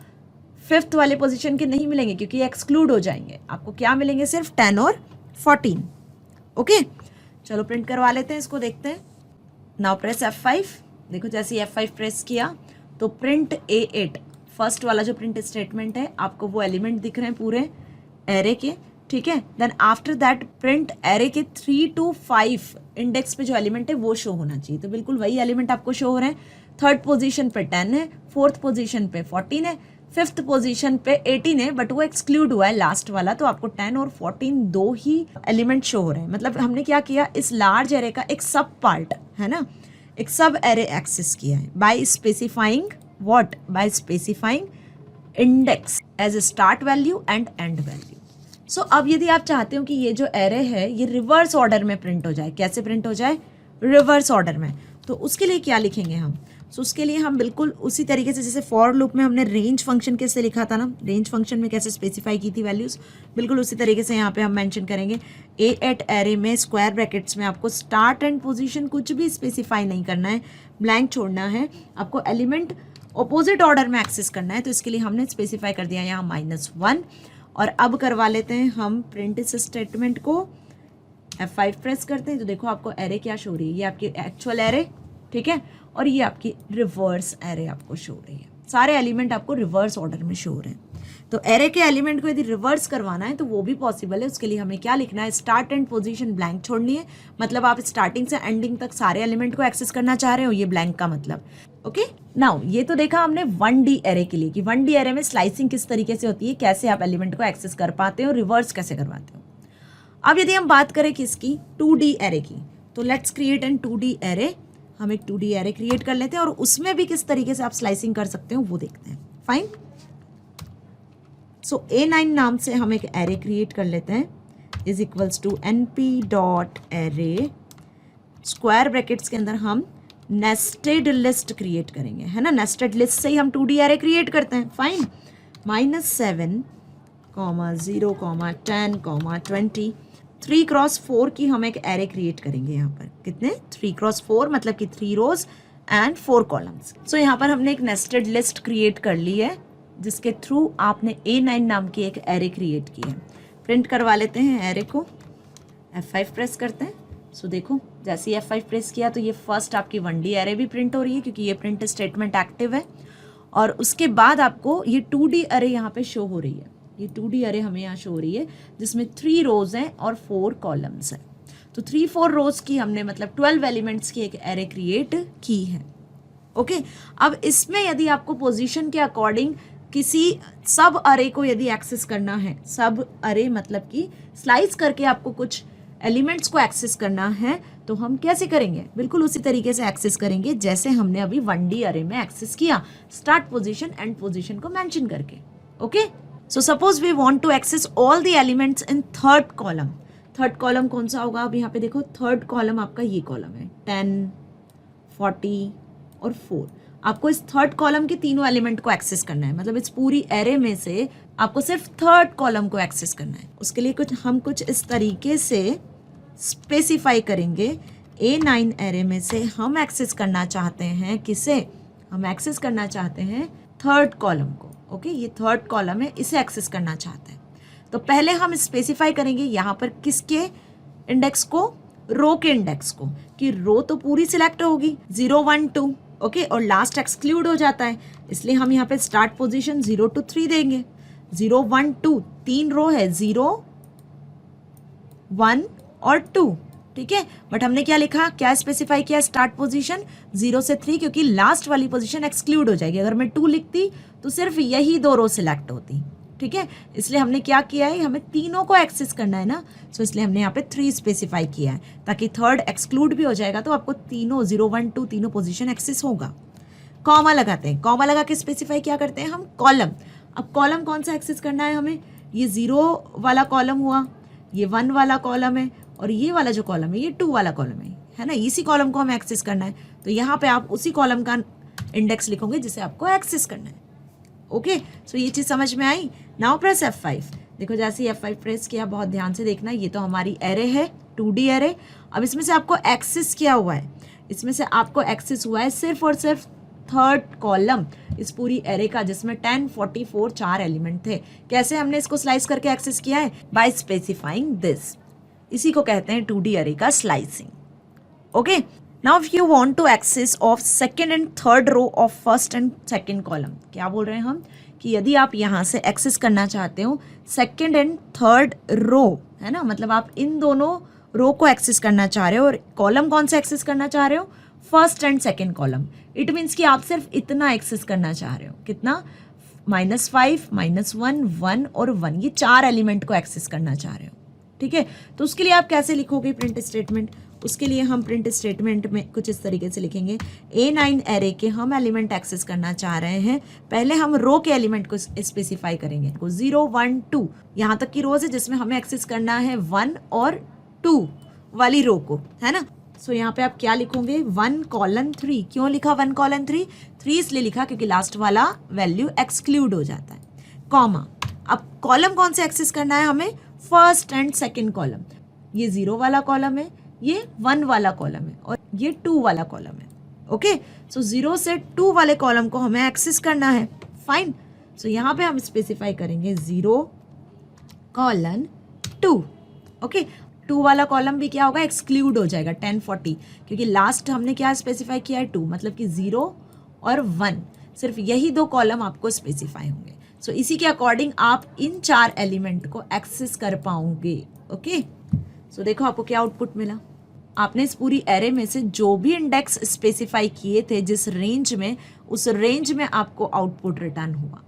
5th वाले पोजीशन के नहीं मिलेंगे क्योंकि एक्सक्लूड हो जाएंगे। आपको क्या मिलेंगे, सिर्फ 10 और 14। ओके, चलो प्रिंट करवा लेते हैं, इसको देखते हैं। Now press F5। देखो जैसे ही F5 प्रेस किया तो प्रिंट A8 फर्स्ट वाला जो प्रिंट स्टेटमेंट है, आपको वो एलिमेंट दिख रहे हैं पूरे एरे के, ठीक है। Then after that print array के 3 to 5 इंडेक्स पे जो एलिमेंट है वो शो होना चाहिए। तो बिल्कुल वही एलिमेंट आपको शो हो रहे हैं। थर्ड पोजीशन पे 10 है, फोर्थ पोजीशन पे 14 है, फिफ्थ पोजीशन पे 18 है, बट वो एक्सक्लूड हुआ है लास्ट वाला, तो आपको 10 और 14 दो ही एलिमेंट शो हो रहे हैं। मतलब हमने क्या किया, इस लार्ज एरे का एक सब पार्ट है ना, एक सब एरे एक्सेस किया है by specifying what, by specifying index as a start value and end value. So अब यदि आप चाहते हो कि ये जो एरे है ये रिवर्स ऑर्डर में प्रिंट हो जाए, कैसे प्रिंट हो जाए, रिवर्स ऑर्डर में, तो उसके लिए क्या लिखेंगे हम। सो उसके लिए हम बिल्कुल उसी तरीके से जैसे फॉर लूप में हमने रेंज फंक्शन कैसे लिखा था ना, रेंज फंक्शन में कैसे स्पेसिफाई की थी वैल्यूज, बिल्कुल उसी तरीके से यहाँ पे हम मेंशन करेंगे। A8 एरे में स्क्वायर ब्रैकेट्स में आपको स्टार्ट एंड पोजीशन कुछ भी स्पेसिफाई नहीं करना है, ब्लैंक छोड़ना है, आपको एलिमेंट ऑपोजिट ऑर्डर में एक्सेस करना है। तो इसके लिए हमने स्पेसिफाई कर दिया यहाँ -1। और अब करवा लेते हैं हम प्रिंट इस स्टेटमेंट को, F5 प्रेस करते हैं तो देखो आपको एरे क्या शो रही है, ये आपकी एक्चुअल एरे, ठीक है, और ये आपकी रिवर्स एरे आपको शो रही है। सारे एलिमेंट आपको रिवर्स ऑर्डर में शो हो रहे हैं। तो एरे के एलिमेंट को यदि रिवर्स करवाना है तो वो भी पॉसिबल है। उसके लिए हमें क्या लिखना है, स्टार्ट एंड पोजीशन ब्लैंक छोड़नी है, मतलब आप स्टार्टिंग से एंडिंग तक सारे एलिमेंट को एक्सेस करना चाह रहे हो, ये ब्लैंक का मतलब। ओके, नाउ ये तो देखा हमने 1D एरे के लिए कि 1D एरे में स्लाइसिंग किस तरीके से होती है, कैसे आप एलिमेंट को एक्सेस कर पाते हो, रिवर्स कैसे करवाते हो। अब यदि हम बात करें किसकी, 2D एरे की, तो let's create an 2D array. हम एक 2D एरे क्रिएट कर लेते हैं और उसमें भी किस तरीके से आप स्लाइसिंग कर सकते हो वो देखते हैं। फाइन, सो A9 नाम से हम एक एरे क्रिएट कर लेते हैं, is equals to np.array square brackets के अंदर हम नेस्टेड लिस्ट क्रिएट करेंगे, है ना, नेस्टेड लिस्ट से ही हम 2D एरे क्रिएट करते हैं। फाइन, -7, 0, 10, 20, 3x4 की हम एक एरे क्रिएट करेंगे। यहाँ पर कितने, 3x4 मतलब कि 3 रोज एंड 4 कॉलम्स। सो यहाँ पर हमने एक नेस्टेड लिस्ट क्रिएट कर ली है जिसके थ्रू आपने A9 नाम की एक एरे क्रिएट की है। प्रिंट करवा लेते हैं एरे को, F5 प्रेस करते हैं। सो देखो जैसे ही F5 प्रेस किया तो ये फर्स्ट आपकी 1D एरे भी प्रिंट हो रही है क्योंकि ये प्रिंट स्टेटमेंट एक्टिव है, और उसके बाद आपको ये 2D एरे यहाँ पे शो हो रही है। ये 2D एरे हमें यहाँ शो हो रही है जिसमें 3 रोज हैं और 4 कॉलम्स हैं। तो 3-4 रोज की हमने मतलब 12 एलिमेंट्स की एक एरे क्रिएट की है। ओके, अब इसमें यदि आपको पोजीशन के अकॉर्डिंग किसी सब अरे को यदि एक्सेस करना है, सब अरे मतलब कि स्लाइस करके आपको कुछ एलिमेंट्स को एक्सेस करना है, तो हम कैसे करेंगे, बिल्कुल उसी तरीके से एक्सेस करेंगे जैसे हमने अभी 1D अरे में एक्सेस किया, स्टार्ट पोजीशन एंड पोजीशन को मेंशन करके। Okay, so suppose we want to access all the elements in third column। Third column कौन सा होगा, अब यहाँ पे देखो थर्ड कॉलम आपका ये कॉलम है 10, 40 और 4। आपको इस थर्ड कॉलम के तीनों एलिमेंट को एक्सेस करना है, मतलब इस पूरी एरे में से आपको सिर्फ थर्ड कॉलम को एक्सेस करना है। उसके लिए कुछ इस तरीके से स्पेसिफाई करेंगे। A9 एरे में से हम एक्सेस करना चाहते हैं किसे, हम एक्सेस करना चाहते हैं थर्ड कॉलम को। ओके, ये थर्ड कॉलम है, इसे एक्सेस करना चाहते हैं। तो पहले हम स्पेसिफाई करेंगे यहाँ पर किसके इंडेक्स को, रो के इंडेक्स को, कि रो तो पूरी सिलेक्ट होगी 0, 1, 2। ओके, और लास्ट एक्सक्लूड हो जाता है, इसलिए हम यहाँ पे स्टार्ट पोजीशन 0 to 3 देंगे। 0, 1, 2 3 रो है, 0, 1 और 2, ठीक है। बट हमने क्या लिखा, क्या स्पेसिफाई किया, स्टार्ट पोजीशन 0 से 3, क्योंकि लास्ट वाली पोजीशन एक्सक्लूड हो जाएगी। अगर मैं 2 लिखती तो सिर्फ यही 2 रो सिलेक्ट होती, ठीक है। इसलिए हमने क्या किया है, हमें तीनों को एक्सेस करना है ना, सो इसलिए हमने यहाँ पे 3 स्पेसिफाई किया है ताकि थर्ड एक्सक्लूड भी हो जाएगा तो आपको तीनों 0, 1, 2 तीनों पोजीशन एक्सेस होगा। कॉमा लगाते हैं, कॉमा लगा के स्पेसिफाई क्या करते हैं हम, कॉलम। अब कॉलम कौन सा एक्सेस करना है हमें, ये 0 वाला कॉलम हुआ, ये 1 वाला कॉलम है, और ये वाला जो कॉलम है ये 2 वाला कॉलम है ना, इसी कॉलम को हमें एक्सेस करना है। तो यहाँ पे आप उसी कॉलम का इंडेक्स लिखोगे जिसे आपको एक्सेस करना है। ओके, सो ये चीज़ समझ में आई। Now press F5। देखो जैसे ही F5 प्रेस किया, बहुत ध्यान से देखना, ये तो हमारी एरे है, 2D एरे। अब इसमें से आपको एक्सेस किया हुआ है, इसमें से आपको एक्सेस हुआ है सिर्फ और सिर्फ थर्ड कॉलम इस पूरी एरे का, जिसमें 10, 44 4 एलिमेंट थे। कैसे हमने इसको स्लाइस करके एक्सेस किया है, बाय स्पेसिफाइंग दिस। इसी को कहते हैं 2D एरे का slicing. Okay, now if you want to access of second and third row of first and second column, क्या बोल रहे हैं हम कि यदि आप यहाँ से एक्सेस करना चाहते हो सेकंड एंड थर्ड रो, है ना, मतलब आप इन दोनों रो को एक्सेस करना चाह रहे हो, और कॉलम कौन सा एक्सेस करना चाह रहे हो, first and second column. It means कि आप सिर्फ इतना एक्सेस करना चाह रहे हो, कितना, -5, -1, 1 और 1, ये 4 एलिमेंट को एक्सेस करना चाह रहे हो। ठीक है, तो उसके लिए आप कैसे लिखोगे प्रिंट स्टेटमेंट, उसके लिए हम प्रिंट स्टेटमेंट में कुछ इस तरीके से लिखेंगे, A9 एरे के हम एलिमेंट एक्सेस करना चाह रहे हैं। पहले हम रो के एलिमेंट को स्पेसिफाई करेंगे, 0, 1, 2 यहाँ तक की रोज है जिसमें हमें एक्सेस करना है 1 और 2 वाली रो को, है ना। सो यहाँ पे आप क्या लिखोगे, 1:3। क्यों लिखा 1:3? 3 इसलिए लिखा क्योंकि लास्ट वाला वैल्यू एक्सक्लूड हो जाता है, कॉमा। अब कॉलम कौन से एक्सेस करना है हमें, फर्स्ट एंड सेकंड कॉलम। ये 0 वाला कॉलम है, ये 1 वाला कॉलम है, और ये 2 वाला कॉलम है। ओके, सो 0 से 2 वाले कॉलम को हमें एक्सेस करना है। फाइन, सो यहाँ पे हम स्पेसिफाई करेंगे 0:2। ओके, 2 वाला कॉलम भी क्या होगा, एक्सक्लूड हो जाएगा 10, 40, क्योंकि लास्ट हमने क्या स्पेसिफाई किया है, 2, मतलब कि 0 और 1, सिर्फ यही 2 कॉलम आपको स्पेसिफाई होंगे। सो इसी के अकॉर्डिंग आप इन 4 एलिमेंट को एक्सेस कर पाओगे। ओके, सो देखो आपको क्या आउटपुट मिला, आपने इस पूरी एरे में से जो भी इंडेक्स स्पेसिफाई किए थे जिस रेंज में, उस रेंज में आपको आउटपुट रिटर्न हुआ।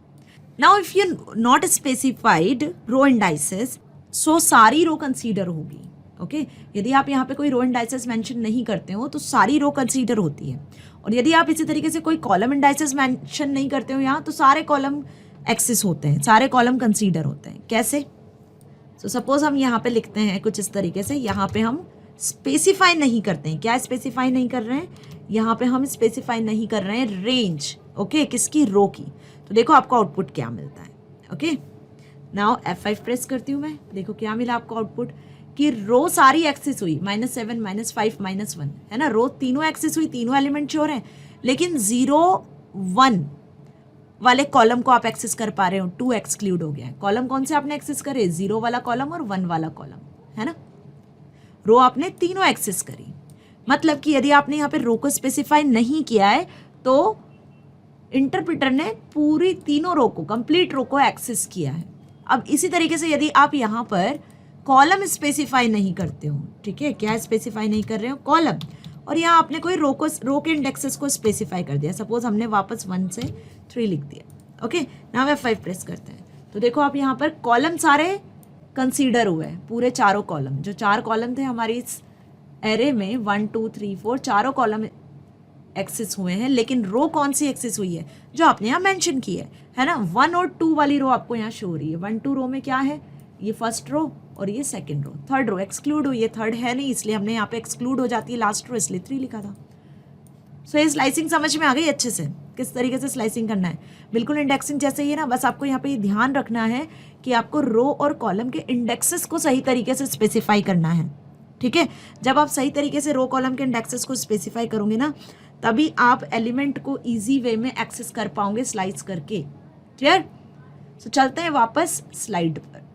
Now if you not specified row indices, so सारी रो कंसीडर होगी। ओके, यदि आप यहाँ पे कोई रो इंडाइसेस मेंशन नहीं करते हो तो सारी रो कंसीडर होती है, और यदि आप इसी तरीके से कोई कॉलम इंडाइसेस मेंशन नहीं करते हो यहाँ, तो सारे कॉलम एक्सेस होते हैं, सारे कॉलम कंसीडर होते हैं। कैसे, सो सपोज हम यहाँ पे लिखते हैं कुछ इस तरीके से, यहाँ पे हम स्पेसिफाई नहीं करते हैं, क्या स्पेसिफाई नहीं कर रहे हैं, यहाँ पे हम स्पेसिफाई नहीं कर रहे हैं रेंज। ओके, किसकी, रो की। तो देखो आपको आउटपुट क्या मिलता है। ओके, नाउ F5 प्रेस करती हूँ मैं, देखो क्या मिला आपको आउटपुट, कि रो सारी एक्सेस हुई, -7, -5, -1, है ना, रो तीनों एक्सेस हुई, तीनों एलिमेंट श्योर हैं, लेकिन 0, 1 वाले कॉलम को आप एक्सेस कर पा रहे हो, 2 एक्सक्लूड हो गया है। कॉलम कौन से आपने एक्सेस करे, 0 वाला कॉलम और 1 वाला कॉलम, है ना, रो आपने तीनों एक्सेस करी। मतलब कि यदि आपने यहाँ पे रो को स्पेसिफाई नहीं किया है तो इंटरप्रेटर ने पूरी तीनों रो को, कंप्लीट रो को एक्सेस किया है। अब इसी तरीके से यदि आप यहाँ पर कॉलम स्पेसिफाई नहीं करते हो, ठीक है, क्या स्पेसिफाई नहीं कर रहे हो, कॉलम, और यहाँ आपने कोई रो के इंडेक्सेस को स्पेसिफाई कर दिया, सपोज हमने वापस 1 से 3 लिख दिया। ओके, नाउ F5 प्रेस करते हैं, तो देखो आप यहाँ पर कॉलम सारे कंसीडर हुए हैं, पूरे चारों कॉलम, जो 4 कॉलम थे हमारी इस एरे में, 1, 2, 3, 4 चारों कॉलम एक्सेस हुए हैं, लेकिन रो कौन सी एक्सेस हुई है, जो आपने यहाँ मेंशन की है ना, 1 और 2 वाली रो आपको यहाँ शो हो रही है। 1, 2 रो में क्या है, ये फर्स्ट रो और ये second row, third row exclude हुई है, थर्ड है नहीं, इसलिए हमने यहाँ पे एक्सक्लूड हो जाती है लास्ट रो, इसलिए 3 लिखा था। सो ये स्लाइसिंग समझ में आ गई अच्छे से, किस तरीके से स्लाइसिंग करना है, बिल्कुल इंडेक्सिंग जैसे ही है ना। बस आपको यहाँ पे ध्यान रखना है कि आपको रो और कॉलम के इंडेक्सेस को सही तरीके से स्पेसिफाई करना है, ठीक है। जब आप सही तरीके से रो कॉलम के इंडेक्सेस को स्पेसिफाई करोगे ना, तभी आप एलिमेंट को इजी वे में एक्सेस कर पाओगे स्लाइस करके। क्लियर? सो चलते हैं वापस स्लाइड पर।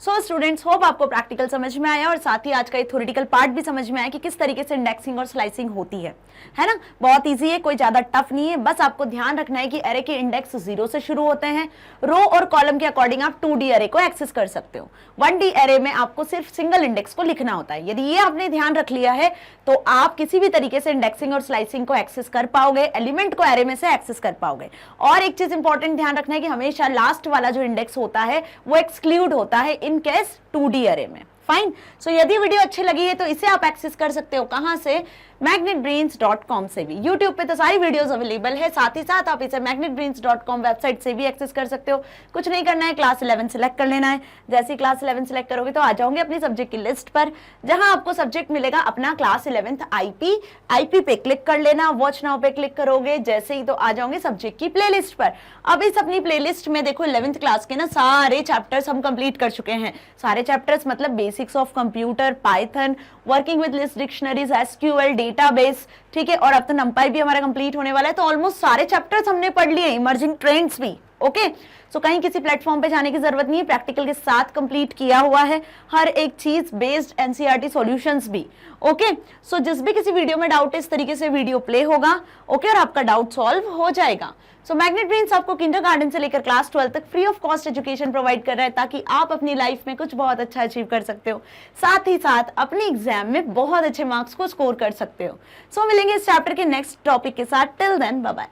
सो स्टूडेंट्स, होप आपको प्रैक्टिकल समझ में आया और साथ ही आज का ये थ्योरेटिकल पार्ट भी समझ में आया कि किस तरीके से इंडेक्सिंग और स्लाइसिंग होती है ना। बहुत इजी है, कोई ज्यादा टफ नहीं है। बस आपको ध्यान रखना है कि एरे के इंडेक्स 0 से शुरू होते हैं। रो और कॉलम के अकॉर्डिंग आप 2D एरे को एक्सेस कर सकते हो। 1D एरे में आपको सिर्फ सिंगल इंडेक्स को लिखना होता है। यदि ये आपने ध्यान रख लिया है तो आप किसी भी तरीके से इंडेक्सिंग और स्लाइसिंग को एक्सेस कर पाओगे, एलिमेंट को एरे में से एक्सेस कर पाओगे। और एक चीज इंपॉर्टेंट ध्यान रखना है कि हमेशा लास्ट वाला जो इंडेक्स होता है वो एक्सक्लूड होता है इन केस 2D एरे में। फाइन। सो यदि वीडियो अच्छी लगी है तो इसे आप एक्सेस कर सकते हो कहां से, magnetbrains.com से भी। YouTube पे तो सारी वीडियोस अवेलेबल है, साथ ही साथ आप इसे magnetbrains.com वेबसाइट से भी एक्सेस कर सकते हो। कुछ नहीं करना है, क्लास 11 सिलेक्ट कर लेना है। जैसे ही क्लास 11 सिलेक्ट करोगे तो आ जाओगे अपनी सब्जेक्ट की लिस्ट पर, जहां आपको सब्जेक्ट मिलेगा अपना क्लास 11th आईपी पे क्लिक कर लेना, वॉच नाउ पे क्लिक करोगे जैसे ही तो आ जाओगे सब्जेक्ट की प्लेलिस्ट पर। अब इस अपनी प्लेलिस्ट में देखो 11th क्लास के ना सारे चैप्टर्स हम कंप्लीट कर चुके हैं। सारे चैप्टर्स मतलब basics of computer, Python, working with list dictionaries, SQL, database, ठीक है। और अब तो नंपाई भी हमारा कंप्लीट होने वाला है, तो ऑलमोस्ट सारे चैप्टर्स हमने पढ़ लिए, इमर्जिंग ट्रेंड्स भी। ओके, सो कहीं किसी प्लेटफॉर्म पे जाने की जरूरत नहीं है, प्रैक्टिकल के साथ कंप्लीट किया हुआ है हर एक चीज, बेस्ड एनसीईआरटी सॉल्यूशंस भी। ओके, सो जिस भी किसी वीडियो में डाउट है इस तरीके से वीडियो प्ले होगा, ओके, और आपका डाउट सॉल्व हो जाएगा। सो मैग्नेट ब्रेन्स आपको किंडरगार्टन से लेकर क्लास 12 तक free of cost education provide कर रहा है, ताकि आप अपनी लाइफ में कुछ बहुत अच्छा अचीव कर सकते हो, साथ ही साथ अपने एग्जाम में बहुत अच्छे मार्क्स को स्कोर कर सकते हो। सो मिलेंगे इस चैप्टर के नेक्स्ट टॉपिक के साथ। Till then bye bye.